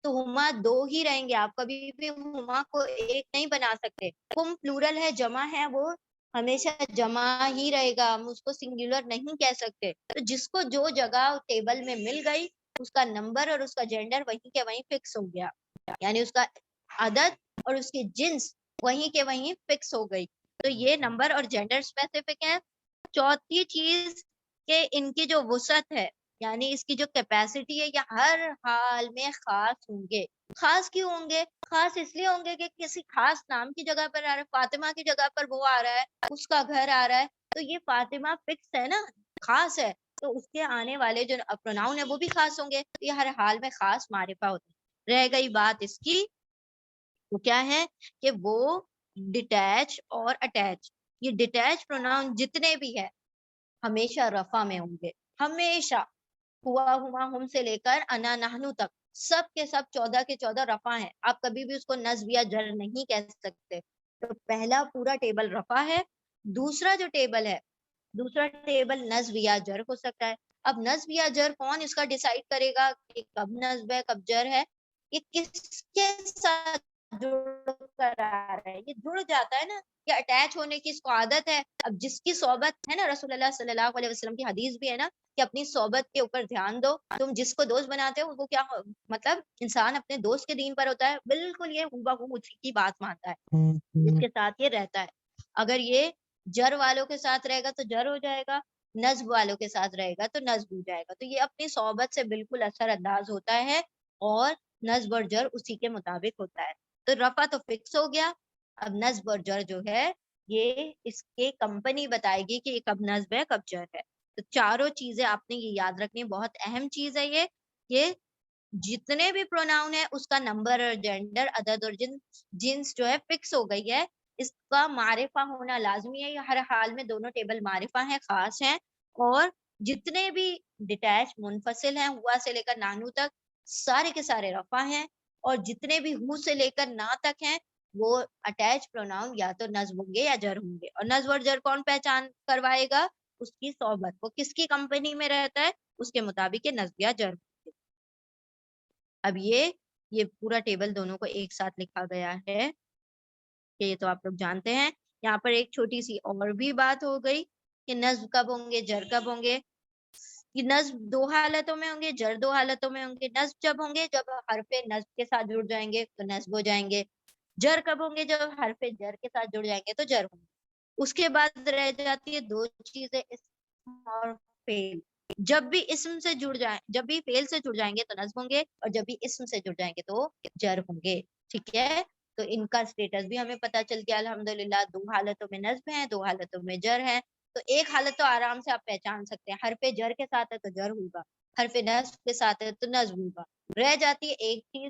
تو ہما 2 ہی رہیں گے. آپ کبھی بھی ہما کو ایک نہیں بنا سکتے. ہم پلورل ہے، جمع ہے، وہ ہمیشہ جمع ہی رہے گا. ہم اس کو سنگولر نہیں کہہ سکتے. تو جس کو جو جگہ ٹیبل میں مل گئی اس کا نمبر اور اس کا جینڈر وہیں کے وہیں فکس ہو گیا. یعنی اس کا عدد اور اس کی جنس وہیں کے وہیں فکس ہو گئی. تو یہ نمبر اور جینڈر اسپیسیفک ہے. چوتھی چیز کہ ان کی جو وسعت ہے، یعنی اس کی جو کیپیسٹی ہے، یہ ہر حال میں خاص ہوں گے. خاص کیوں ہوں گے؟ خاص اس لیے ہوں گے کہ کسی خاص نام کی جگہ پر آ رہا ہے. فاطمہ کی جگہ پر وہ آ رہا ہے، اس کا گھر آ رہا ہے. تو یہ فاطمہ فکس ہے نا، خاص ہے. تو اس کے آنے والے جو پروناؤن ہے وہ بھی خاص ہوں گے. یہ ہر حال میں خاص معرفہ ہوتے ہیں. رہ گئی بات اس کی، وہ کیا ہے کہ وہ ڈیٹیچ اور اٹیچ. یہ ڈیٹیچ پروناؤن جتنے بھی ہے ہمیشہ رفع میں ہوں گے. ہمیشہ ہوا، ہما، ہم سے لے کر انا، نحنو تک سب کے سب 14 کے 14 رفع ہیں. آپ کبھی بھی اس کو نصب یا جر نہیں کہہ سکتے. تو پہلا پورا ٹیبل رفع ہے. دوسرا جو ٹیبل ہے، دوسرا ٹیبل نصب یا جر ہو سکتا ہے. اب نصب یا جر کون اس کا ڈیسائیڈ کرے گا کہ کب نصب ہے کب جر ہے؟ یہ کس کے ساتھ جڑ کر آ رہا ہے؟ یہ جڑ جاتا ہے نا، یہ اٹیچ ہونے کی اس کو عادت ہے. اب جس کی صحبت ہے نا، رسول اللہ صلی اللہ علیہ وسلم کی حدیث بھی ہے نا کہ اپنی صحبت کے اوپر دھیان دو. تم جس کو دوست بناتے ہو وہ کیا مطلب انسان اپنے دوست کے دین پر ہوتا ہے. بالکل یہ ہو اسی کی بات مانتا ہے جس کے ساتھ یہ رہتا ہے. اگر یہ جر والوں کے ساتھ رہے گا تو جر ہو جائے گا، نصب والوں کے ساتھ رہے گا تو نصب ہو جائے گا. تو یہ اپنی صحبت سے بالکل اثر انداز ہوتا ہے اور نصب اور جر اسی کے مطابق ہوتا ہے. تو رفع تو فکس ہو گیا. اب نصب اور جر جو ہے یہ اس کے کمپنی بتائے گی کہ یہ کب نصب ہے کب جر ہے. تو چاروں چیزیں آپ نے یہ یاد رکھنی، بہت اہم چیز ہے یہ جتنے بھی پروناؤن ہے اس کا نمبر اور جینڈر، عدد اور جنس جو ہے فکس ہو گئی ہے. اس کا معرفہ ہونا لازمی ہے. یہ ہر حال میں دونوں ٹیبل معرفہ ہیں، خاص ہیں. اور جتنے بھی ڈیٹیچ منفصل ہیں ہوا سے لے کر نانو تک سارے کے سارے رفع ہیں. اور جتنے بھی ہو سے لے کر نا تک ہیں وہ اٹیچ پروناؤن یا تو نصب ہوں گے یا جر ہوں گے. اور نصب اور جر کون پہچان کروائے گا؟ اس کی صحبت. وہ کس کی کمپنی میں رہتا ہے اس کے مطابق یہ نصب یا جر ہوں گے. اب یہ پورا ٹیبل دونوں کو ایک ساتھ لکھا گیا ہے کہ یہ تو آپ لوگ جانتے ہیں. یہاں پر ایک چھوٹی سی اور بھی بات ہو گئی کہ نصب کب ہوں گے، جر کب ہوں گے. یہ نصب 2 حالتوں میں ہوں گے، جر 2 حالتوں میں ہوں گے. نصب جب ہوں گے جب حرف نصب کے ساتھ جڑ جائیں گے تو نصب ہو جائیں گے. جر کب ہوں گے؟ جب حرف جر کے ساتھ جڑ جائیں گے تو جر ہوں گے. اس کے بعد رہ جاتی ہے 2 چیزیں، اسم اور فعل. جب بھی اسم سے جڑ جائیں، جب بھی فعل سے جڑ جائیں گے تو نصب ہوں گے، اور جب بھی اسم سے جڑ جائیں گے تو جر ہوں گے. ٹھیک ہے، تو ان کا اسٹیٹس بھی ہمیں پتا چل گیا الحمدللہ. 2 حالتوں میں نصب ہیں، 2 حالتوں میں جر ہے. تو ایک حالت تو آرام سے آپ پہچان سکتے ہیں، حرف جر کے ساتھ ہے تو جر ہوگا، حرف نصب کے ساتھ ہے تو نصب ہوگا. رہ جاتی ہے ایک چیز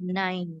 9,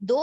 2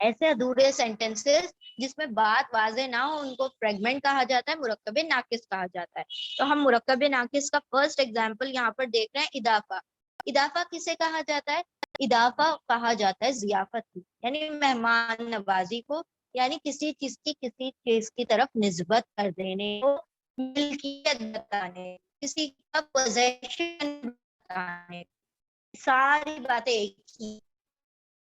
ایسے ادھورے سینٹینسز جس میں بات واضح نہ ہو ان کو فریگمنٹ کہا جاتا ہے، مرکب ناقص کہا جاتا ہے. تو ہم مرکب ناقص کا فرسٹ ایگزامپل یہاں پر دیکھ رہے ہیں، اضافہ. اضافہ کسے کہا جاتا ہے؟ اضافہ کہا جاتا ہے ضیافت کو، یعنی مہمان نوازی کو، یعنی کسی چیز کی کسی چیز کی طرف نسبت کر دینے کو، ملکیت بتانے، کسی کا پوزیشن بتانے، ساری باتیں ایک ہی.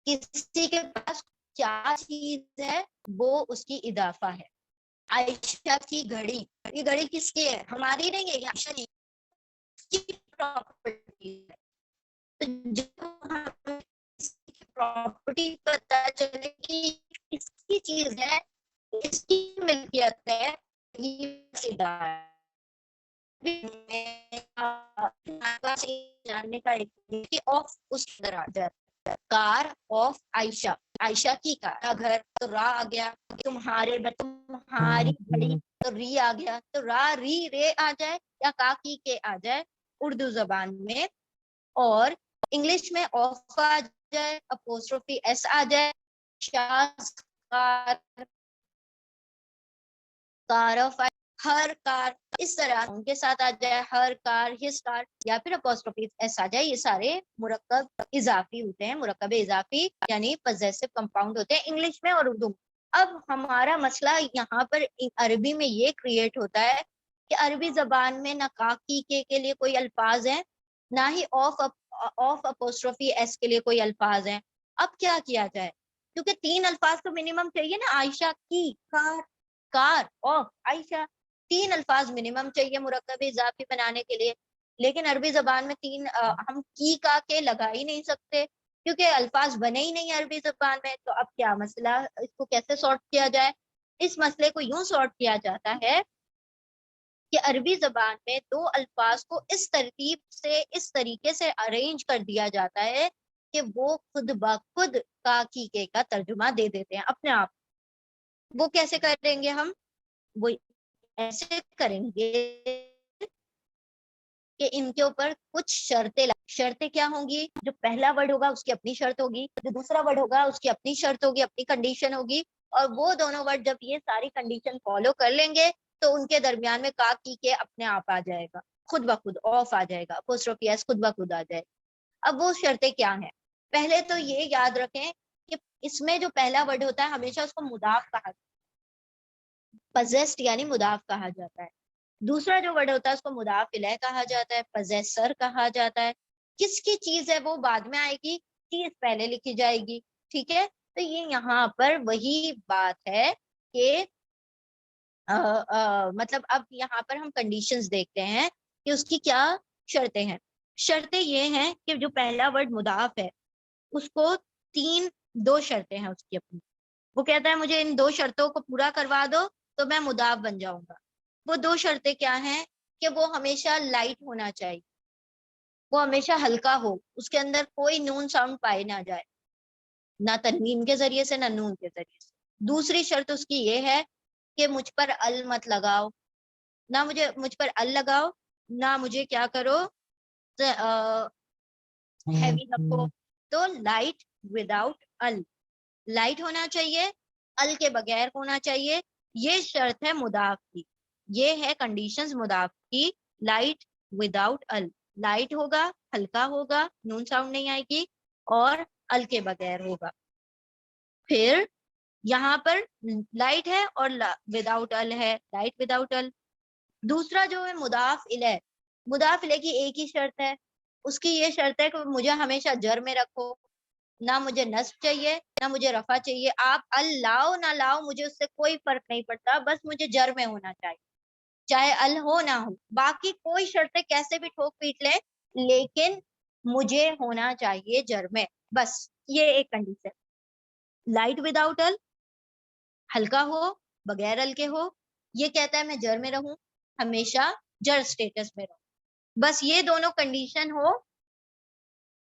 کسی کے پاس کیا چیز ہے وہ اس کی اضافہ ہے. عائشہ کی گھڑی، یہ گھڑی کس کی ہے؟ ہماری نہیں ہے، عائشہ کی پراپرٹی ہے. تو جب ہمیں کسی کی پراپرٹی پتہ چلے کہ کس کی چیز ہے، اس کی ملکیت ہے، یہ جاننے کا ایک آف اس طرح آ جاتا ہے. کار آف عائشہ، عائشہ کی کار. گھر تو را آ گیا، تمہارے تمہاری گھڑی تو ری آ گیا. تو را ری رے آ جائے یا کا کی کے آ جائے اردو زبان میں، اور انگلش میں آف آ جائے، اپوسٹروفی ایس آ جائے، شاز کار، کار آف ہر کار، اس طرح ان کے ساتھ آ جائے ہر کار، ہس کار، یا پھر اپوسٹروفی ایس آ جائے. یہ سارے مرکب اضافی ہوتے ہیں. مرکب اضافی یعنی پوزیسو کمپاؤنڈ ہوتے ہیں انگلش میں اور اردو میں. اب ہمارا مسئلہ یہاں پر عربی میں یہ کریٹ ہوتا ہے کہ عربی زبان میں نہ کا کی کے لیے کوئی الفاظ ہیں، نہ ہی آف اپوسٹروفی ایس کے لیے کوئی الفاظ ہیں. اب کیا کیا جائے؟ کیونکہ 3 الفاظ تو منیمم چاہیے نا، عائشہ کی کار، کار آف عائشہ، 3 الفاظ منیمم چاہیے مرکب اضافی بنانے کے لیے. لیکن عربی زبان میں 3 ہم کی کا کے لگا ہی نہیں سکتے کیونکہ الفاظ بنے ہی نہیں عربی زبان میں. تو اب کیا مسئلہ، اس کو کیسے سارٹ کیا جائے؟ اس مسئلے کو یوں سارٹ کیا جاتا ہے کہ عربی زبان میں 2 الفاظ کو اس ترتیب سے، اس طریقے سے ارینج کر دیا جاتا ہے کہ وہ خود بخود کا کی کے کا ترجمہ دے دیتے ہیں اپنے آپ. وہ کیسے کریں گے ہم؟ وہ ایسے کریں گے کہ ان کے اوپر کچھ شرطیں کیا ہوں گی؟ جو پہلا ورڈ ہوگا اس کی اپنی شرط ہوگی، جو دوسرا ورڈ ہوگا اس کی اپنی شرط ہوگی، اپنی کنڈیشن ہوگی. اور وہ دونوں ورڈ جب یہ ساری کنڈیشن فالو کر لیں گے تو ان کے درمیان میں کا کی کے اپنے آپ آ جائے گا، خود بخود آف آ جائے گا، اپوسٹروفی ایس خود بخود آ جائے گا. اب وہ شرطیں کیا ہیں؟ پہلے تو یہ یاد رکھیں کہ اس میں جو پہلا ورڈ ہوتا ہے ہمیشہ اس کو مضاف کہا جاتا ہے، پوزیسڈ یعنی مضاف کہا جاتا ہے. دوسرا جو ورڈ ہوتا ہے اس کو مضاف الیہ کہا جاتا ہے، پوزیسر کہا جاتا ہے. کس کی چیز ہے وہ بعد میں آئے گی، چیز پہلے لکھی جائے گی. ٹھیک ہے، تو یہ یہاں پر وہی بات ہے کہ مطلب اب یہاں پر ہم کنڈیشنز دیکھتے ہیں کہ اس کی کیا شرطیں ہیں. شرطیں یہ ہیں کہ جو پہلا ورڈ مضاف ہے اس کو 2 شرطیں ہیں اس کی اپنی. وہ کہتا ہے مجھے ان 2 شرطوں کو پورا کروا دو تو میں مضاف بن جاؤں گا. وہ 2 شرطیں کیا ہیں؟ کہ وہ ہمیشہ لائٹ ہونا چاہیے، وہ ہمیشہ ہلکا ہو، اس کے اندر کوئی نون ساؤنڈ پائے نہ جائے، نہ تنوین کے ذریعے سے نہ نون کے ذریعے سے. دوسری شرط اس کی یہ ہے کہ مجھ پر ال مت لگاؤ، نہ مجھ پر ال لگاؤ، نہ مجھے کیا کرو ہیوی رکھو. تو لائٹ وداؤٹ ال، لائٹ ہونا چاہیے، ال کے بغیر ہونا چاہیے. یہ شرط ہے مضاف کی، یہ ہے کنڈیشنز مضاف کی. لائٹ وداؤٹ ال، لائٹ ہوگا، ہلکا ہوگا، نون ساؤنڈ نہیں آئے گی، اور ال کے بغیر ہوگا. پھر یہاں پر لائٹ ہے اور وداؤٹ ال ہے، لائٹ وداؤٹ ال. دوسرا جو ہے مضاف الیہ، مضاف الیہ کی ایک ہی شرط ہے، اس کی یہ شرط ہے کہ مجھے ہمیشہ جر میں رکھو، نہ مجھے نصب چاہیے نہ مجھے رفع چاہیے. آپ ال لاؤ نہ لاؤ مجھے اس سے کوئی فرق نہیں پڑتا، بس مجھے جر میں ہونا چاہیے، چاہے ال ہو نہ ہو. باقی کوئی شرطیں کیسے بھی ٹھوک پیٹ لیں لیکن مجھے ہونا چاہیے جر میں، بس یہ ایک کنڈیشن. لائٹ وداؤٹ ال، ہلکا ہو بغیر ال کے ہو. یہ کہتا ہے میں جر میں رہوں، ہمیشہ جر سٹیٹس میں رہوں. بس یہ دونوں کنڈیشن ہو،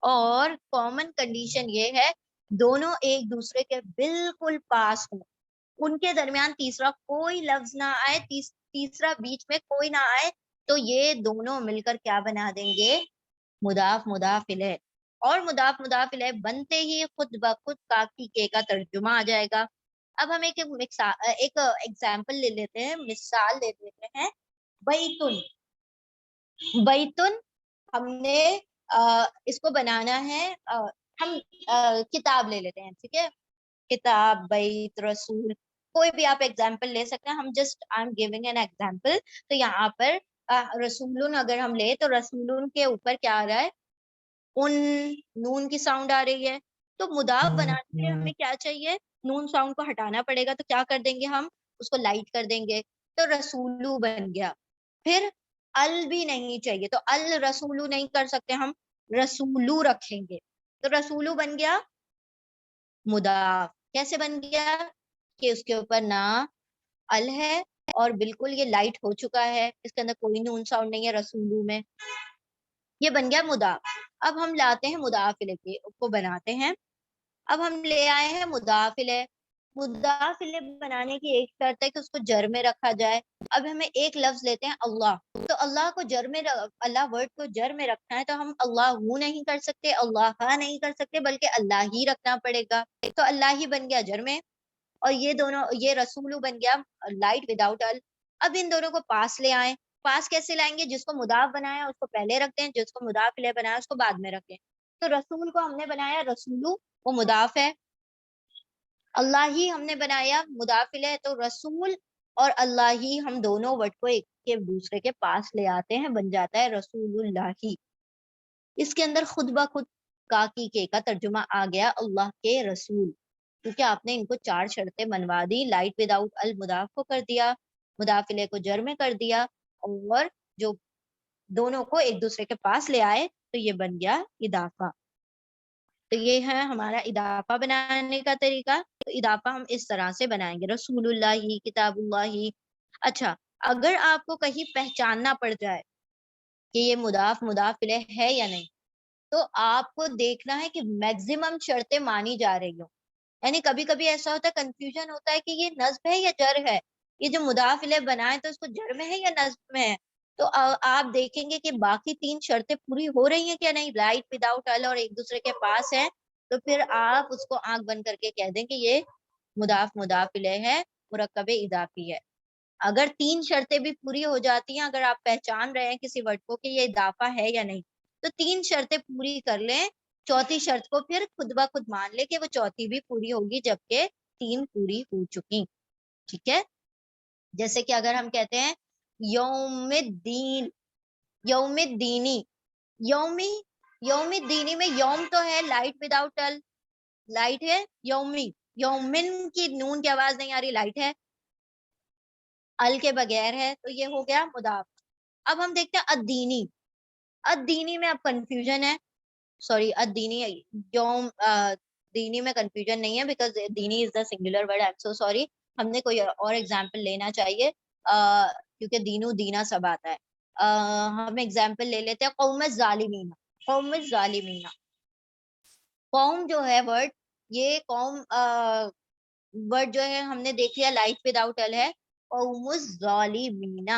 اور کامن کنڈیشن یہ ہے دونوں ایک دوسرے کے بالکل پاس ہوں، ان کے درمیان تیسرا کوئی لفظ نہ آئے، تیسرا بیچ میں کوئی نہ آئے. تو یہ دونوں مل کر کیا بنا دیں گے؟ مضاف الیہ. اور مضاف مضاف الیہ بنتے ہی خود بخود کاکی کے کا ترجمہ آ جائے گا. اب ہم ایک ایگزامپل لے لیتے ہیں, مثال لے لیتے ہیں. بیتن, بیتن ہم نے اس کو بنانا ہے, ہم کتاب لے لیتے ہیں, ٹھیک ہے, کتاب, بیت, رسول, کوئی بھی آپ ایگزامپل لے سکتے ہیں. ہم just I am giving an example. تو یہاں پر رسولن اگر ہم لے تو رسولن کے اوپر کیا آ رہا ہے, ان نون کی ساؤنڈ آ رہی ہے. تو مضاف بنانے کے لیے ہمیں کیا چاہیے, نون ساؤنڈ کو ہٹانا پڑے گا. تو کیا کر دیں گے, ہم اس کو لائٹ کر دیں گے, تو رسولو بن گیا. پھر ال بھی نہیں چاہیے, تو ال رسولو نہیں کر سکتے, ہم رسولو رکھیں گے. تو رسولو بن گیا مضاف. کیسے بن گیا, کہ اس کے اوپر نہ ال ہے اور بالکل یہ لائٹ ہو چکا ہے, اس کے اندر کوئی نون ساؤنڈ نہیں ہے رسولو میں, یہ بن گیا مضاف. اب ہم لاتے ہیں مضاف الیہ کو بناتے ہیں. اب ہم لے آئے ہیں مضاف الیہ. مضاف الیہ بنانے کی ایک شرط ہے کہ اس کو جر میں رکھا جائے. اب ہمیں ایک لفظ لیتے ہیں اللہ, تو اللہ کو جر میں, اللہ ورڈ کو جر میں رکھنا ہے, تو ہم اللہ نہیں کر سکتے, اللہ نہیں کر سکتے, بلکہ اللہ ہی رکھنا پڑے گا. تو اللہ ہی بن گیا جر میں, اور یہ دونوں, یہ رسولو بن گیا لائٹ وداؤٹ ال. اب ان دونوں کو پاس لے آئیں. پاس کیسے لائیں گے, جس کو مضاف بنایا اس کو پہلے رکھتے ہیں, جس کو مضاف الیہ بنایا اس کو بعد میں رکھتے ہیں. تو رسول کو ہم نے بنایا رسولو, وہ مضاف ہے. اللہ ہی ہم نے بنایا مضاف الیہ, تو رسول اور اللہ ہی ہم دونوں ورڈ کو ایک کے دوسرے کے پاس لے آتے ہیں, بن جاتا ہے رسول اللہ ہی. اس کے اندر خود بخود کاکی کے کا ترجمہ آ گیا اللہ کے رسول, کیونکہ آپ نے ان کو 4 شرطیں منوا دی. لائٹ وداؤٹ ال مضاف کو کر دیا, مضاف الیہ کو جر میں کر دیا, اور جو دونوں کو ایک دوسرے کے پاس لے آئے, تو یہ بن گیا اضافہ. تو یہ ہے ہمارا اضافہ بنانے کا طریقہ. تو اضافہ ہم اس طرح سے بنائیں گے, رسول اللہ ہی, کتاب اللہ ہی. اچھا, اگر آپ کو کہیں پہچاننا پڑ جائے کہ یہ مضاف مضاف الیہ ہے یا نہیں, تو آپ کو دیکھنا ہے کہ میکزیمم شرطیں مانی جا رہی ہوں. یعنی کبھی کبھی ایسا ہوتا ہے, کنفیوژن ہوتا ہے کہ یہ نصب ہے یا جر ہے, یہ جو مضاف الیہ بنائے تو اس کو جر میں ہے یا نصب میں ہے. تو آپ دیکھیں گے کہ باقی 3 شرطیں پوری ہو رہی ہیں کیا نہیں, لائٹ وداؤٹ ال اور ایک دوسرے کے پاس ہے. تو پھر آپ اس کو آنکھ بند کر کے کہہ دیں کہ یہ مضاف مضاف الیہ ہے, مرکب اضافی ہے. اگر 3 شرطیں بھی پوری ہو جاتی ہیں, اگر آپ پہچان رہے ہیں کسی ورڈ کو کہ یہ اضافہ ہے یا نہیں, تو 3 شرطیں پوری کر لیں, چوتھی شرط کو پھر خود بخود مان لے کہ وہ چوتھی بھی پوری ہوگی جبکہ 3 پوری ہو چکی. ٹھیک ہے, جیسے کہ اگر ہم کہتے ہیں یوم الدین, یوم الدینی, یومی, یوم الدینی میں یوم تو ہے لائٹ وداؤٹ ال, لائٹ ہے. یومی, یومن کی نون کی آواز نہیں آ رہی, لائٹ ہے, ال کے بغیر ہے, تو یہ ہو گیا مضاف. اب ہم دیکھتے ہیں الدینی. الدینی میں اب کنفیوژن ہے, سوری الدینی, یوم دینی میں کنفیوژن نہیں ہے, بیکاز دینی is the singular word. I'm so sorry, ہم نے کوئی اور ایگزامپل لینا چاہیے, کیونکہ دینو دینا سب آتا ہے. ہم ایگزامپل لے لیتے ہیں قوم الظالمین. قوم الظالمین, قوم جو ہے ورڈ, یہ قوم ورڈ جو ہے ہم نے دیکھ لیا لائٹ وداؤٹ ال ہے, قوم الظالمین.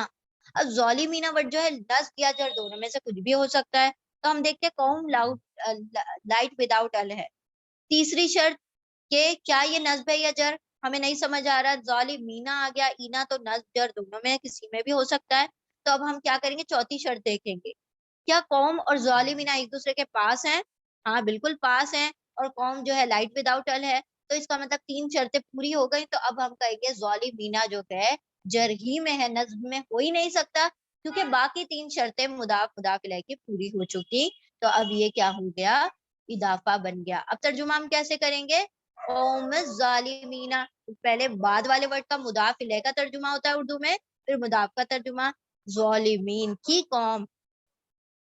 اب ظالمین ورڈ جو ہے نصب یا جر دونوں میں سے کچھ بھی ہو سکتا ہے, تو ہم دیکھتے ہیں قوم لائٹ وداؤٹ ال ہے. تیسری شرط کہ کیا یہ نصب ہے یا جر, ہمیں نہیں سمجھ آ رہا, ظالمین آ گیا, اینا تو نصب جر دونوں میں کسی میں بھی ہو سکتا ہے. تو اب ہم کیا کریں گے, چوتھی شرط دیکھیں گے, کیا قوم اور ظالمین ایک دوسرے کے پاس ہیں, ہاں بالکل پاس ہیں, اور قوم جو ہے لائٹ وداؤٹ ال ہے, تو اس کا مطلب 3 شرطیں پوری ہو گئی. تو اب ہم کہیں گے ظالمین جو ہے جر ہی میں ہے, نصب میں ہو ہی نہیں سکتا, کیونکہ باقی 3 شرطیں مضاف مضاف الیہ کی پوری ہو چکی. تو اب یہ کیا ہو گیا, اضافہ بن گیا. اب ترجمہ ہم کیسے کریں گے, قوم الظالمین, پہلے بعد والے ورڈ کا مضاف الیہ کا ترجمہ ہوتا ہے اردو میں, پھر مضاف کا ترجمہ, ظالمین کی قوم,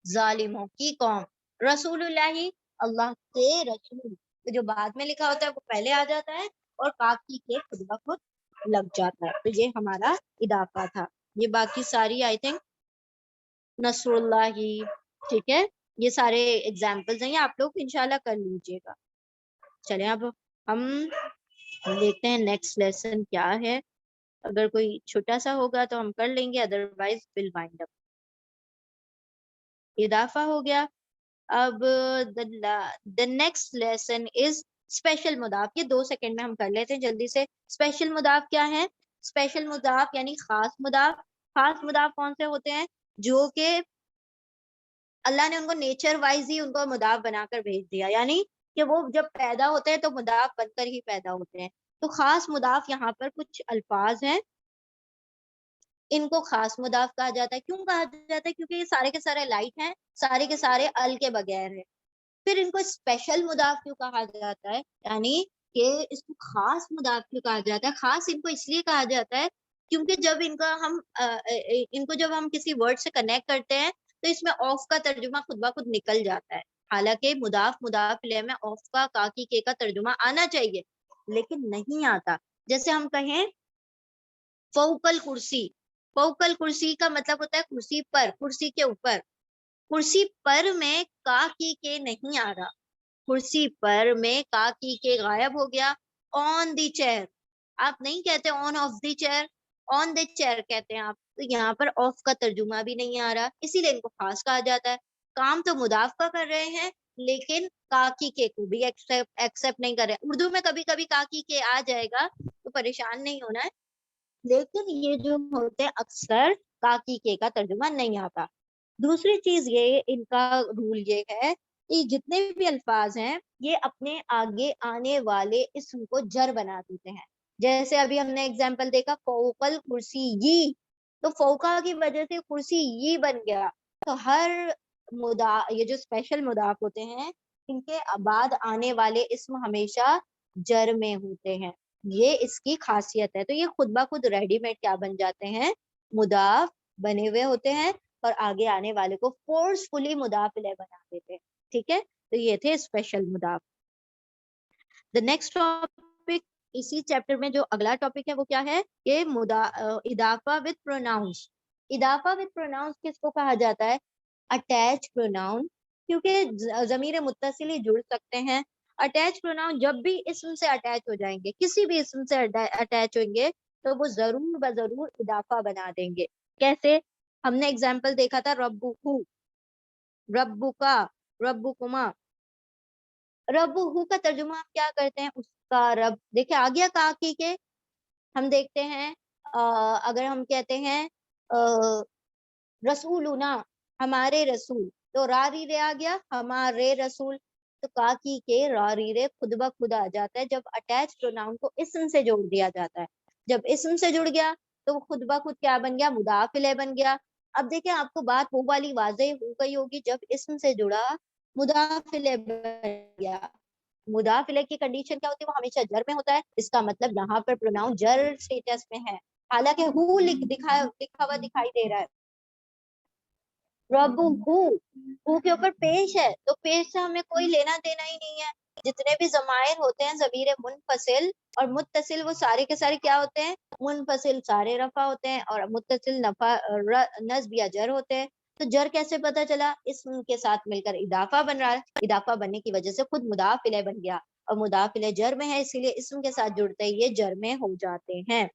ظالموں کی قوم. رسول اللہ, اللہ کے رسول, تو جو بعد میں لکھا ہوتا ہے وہ پہلے آ جاتا ہے, اور کافی کے خود بخود لگ جاتا ہے. تو یہ ہمارا اضافہ تھا. یہ باقی ساری آئی تھنک نصر اللہ, ٹھیک ہے, یہ سارے ایگزامپلز ہیں, آپ لوگ انشاءاللہ کر لیجیے گا. چلیں اب ہم دیکھتے ہیں نیکسٹ لیسن کیا ہے. اگر کوئی چھوٹا سا ہوگا تو ہم کر لیں گے, ادروائز ول وائنڈ اپ. اضافہ ہو گیا, اب the next lesson is special مضاف. یہ 2 سیکنڈ میں ہم کر لیتے ہیں جلدی سے. اسپیشل مضاف کیا ہے؟ اسپیشل مضاف یعنی خاص مضاف. خاص مضاف کون سے ہوتے ہیں؟ جو کہ اللہ نے ان کو نیچر وائز ہی ان کو مضاف بنا کر بھیج دیا, یعنی کہ وہ جب پیدا ہوتے ہیں تو مضاف بن کر ہی پیدا ہوتے ہیں. تو خاص مضاف یہاں پر کچھ الفاظ ہیں, ان کو خاص مضاف کہا جاتا ہے. کیوں کہا جاتا ہے؟ کیونکہ یہ سارے کے سارے لائٹ ہیں, سارے کے سارے ال کے بغیر ہیں. پھر ان کو اسپیشل مضاف کیوں کہا جاتا ہے, یعنی کہ اس کو خاص مضاف کیوں کہا جاتا ہے؟ خاص ان کو اس لیے کہا جاتا ہے کیونکہ جب ان کو جب ہم کسی ورڈ سے کنیکٹ کرتے ہیں تو اس میں آف کا ترجمہ خود بخود نکل جاتا ہے. حالانکہ مضاف مضاف الیہ میں آف کا کاکی کے کا ترجمہ آنا چاہیے لیکن نہیں آتا. جیسے ہم کہیں فوق الکرسی, فوق الکرسی کا مطلب ہوتا ہے کرسی پر, کرسی کے اوپر. کرسی پر میں کا کی کے نہیں آ رہا, کرسی پر میں کا کی کے غائب ہو گیا. آن دی چیئر آپ نہیں کہتے, on of the chair, on the chair کہتے ہیں آپ. تو یہاں پر آف کا ترجمہ بھی نہیں آ رہا, اسی لیے ان کو خاص کہا جاتا ہے. کام تو مضاف کا کر رہے ہیں لیکن کاکی کے کو بھی ایکسپٹ نہیں کر رہے. اردو میں کبھی کبھی کاکی کے آ جائے گا تو پریشان نہیں ہونا ہے, لیکن یہ جو ہوتے ہیں اکثر کاکی کے کا ترجمہ نہیں آتا. دوسری چیز یہ ان کا رول یہ ہے کہ جتنے بھی الفاظ ہیں یہ اپنے آگے آنے والے اسم کو جر بنا دیتے ہیں. جیسے ابھی ہم نے اگزامپل دیکھا فوق الکرسی یہ, تو فوقا کی وجہ سے کرسی یہ بن گیا. تو ہر یہ جو اسپیشل مضاف ہوتے ہیں ان کے بعد آنے والے اسم ہمیشہ جر میں ہوتے ہیں, یہ اس کی خاصیت ہے. تو یہ خود بخود ریڈی میڈ کیا بن جاتے ہیں, مضاف بنے ہوئے ہوتے ہیں اور آگے آنے والے کو فورسفلی مضاف الیہ بنا دیتے ہیں. ٹھیک ہے, تو یہ تھے اسپیشل مضاف. the next topic اسی چیپٹر میں جو اگلا ٹاپک ہے وہ کیا ہے, یہ اضافہ with pronouns. اضافہ with pronouns کس کو کہا جاتا ہے؟ اٹیچ پروناؤن, کیونکہ ضمیر متصل ہی جڑ سکتے ہیں. اٹیچ پروناؤن جب بھی اسم سے اٹیچ ہو جائیں گے, کسی بھی اسم سے اٹیچ ہوئیں گے تو وہ ضرور بضرور اضافہ بنا دیں گے. کیسے؟ ہم نے اگزامپل دیکھا تھا ربکو, ربکا, ربکما. ربہو کا ترجمہ ہم کیا کرتے ہیں؟ اس کا رب. دیکھیں آ گیا کاکی کے. ہم دیکھتے ہیں اگر ہم کہتے ہیں رسولنا, ہمارے رسول, تو را ری رے آ گیا ہمارے رسول. تو کاکی کے را ری رے خود بخود آ جاتا ہے جب اٹیچ پروناؤن کو اسم سے جوڑ دیا جاتا ہے. جب اسم سے جڑ گیا تو وہ خود بخود کیا بن گیا؟ مضاف الیہ بن گیا. اب دیکھیں آپ کو بات وہ والی واضح ہو گئی ہوگی, جب اسم سے جڑا مضاف الیہ بن گیا. مضاف الیہ کی کنڈیشن کیا ہوتی ہے؟ وہ ہمیشہ جر میں ہوتا ہے. اس کا مطلب یہاں پر پروناؤن جر اسٹیٹس میں ہے, حالانکہ ہو لکھا ہوا دکھائی دے رہا ہے. رب ہو کے اوپر پیش ہے, تو پیش سے ہمیں کوئی لینا دینا ہی نہیں ہے. جتنے بھی ضمائر ہوتے ہیں ضمیر منفصل اور متصل, وہ سارے کے سارے کیا ہوتے ہیں؟ منفصل سارے رفع ہوتے ہیں اور متصل نصب یا جر ہوتے ہیں. تو جر کیسے پتہ چلا؟ اسم کے ساتھ مل کر اضافہ بن رہا ہے, اضافہ بننے کی وجہ سے خود مضاف الیہ بن گیا, اور مضاف الیہ جر میں ہے اسی لیے اسم کے ساتھ جڑتے ہی یہ جر میں ہو جاتے ہیں.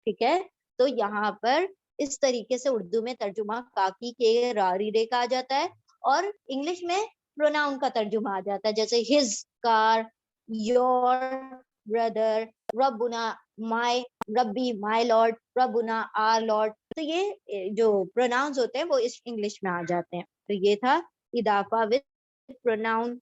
ٹھیک ہے, تو یہاں پر اس طریقے سے اردو میں ترجمہ کاکی کے را ری رے کا آ جاتا ہے, اور انگلش میں پروناؤن کا ترجمہ آ جاتا ہے, جیسے his car, your brother, ربنا, my, ربی, my lord, ربنا, our lord. تو یہ جو پروناؤنز ہوتے ہیں وہ اس انگلش میں آ جاتے ہیں. تو یہ تھا اضافہ with pronoun,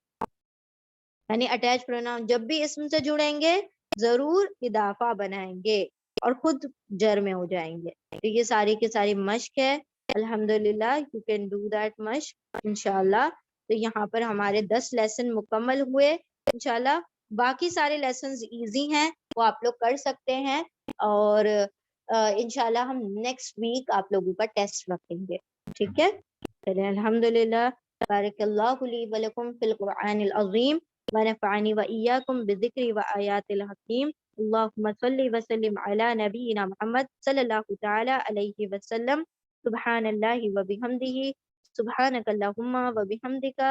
یعنی اٹیچ پروناؤن جب بھی اسم سے جڑیں گے ضرور اضافہ بنائیں گے اور خود جر میں ہو جائیں گے. تو یہ ساری کی ساری مشق ہے, الحمدللہ یو کین ڈو دیٹ مشق انشاءاللہ. تو یہاں پر ہمارے 10 لیسن مکمل ہوئے انشاءاللہ. باقی سارے لیسنز ایزی ہیں, وہ آپ لوگ کر سکتے ہیں, اور انشاءاللہ ہم نیکسٹ ویک آپ لوگوں کا ٹیسٹ رکھیں گے. ٹھیک ہے, الحمدللہ. بارک اللہ لی ولکم فی القرآن العظیم ونفعنی وإیاکم بالذکر وآیات الحکیم. اللہم صلی وسلم علی نبینا محمد صلی اللہ تعالی علیہ وسلم. سبحان اللہ وبحمدہ, سبحانک اللہم وبحمدک,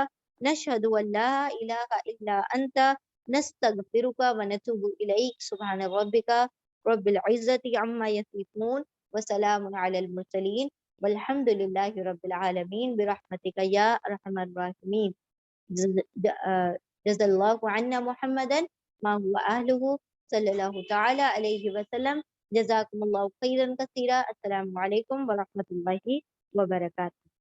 نشہد ان لا الہ الا انت, نستغفرک ونتوب الیک. سبحان ربک رب العزت عما یصفون وسلام علی المرسلین والحمد للہ رب العالمین برحمتک یا ارحم الراحمین. جزا اللہ عنا محمدا ما هو اہلہ صلی اللہ تعالی علیہ وسلم. جزاکم اللہ خیرا کثیرا. السلام علیکم ورحمۃ اللہ وبرکاتہ.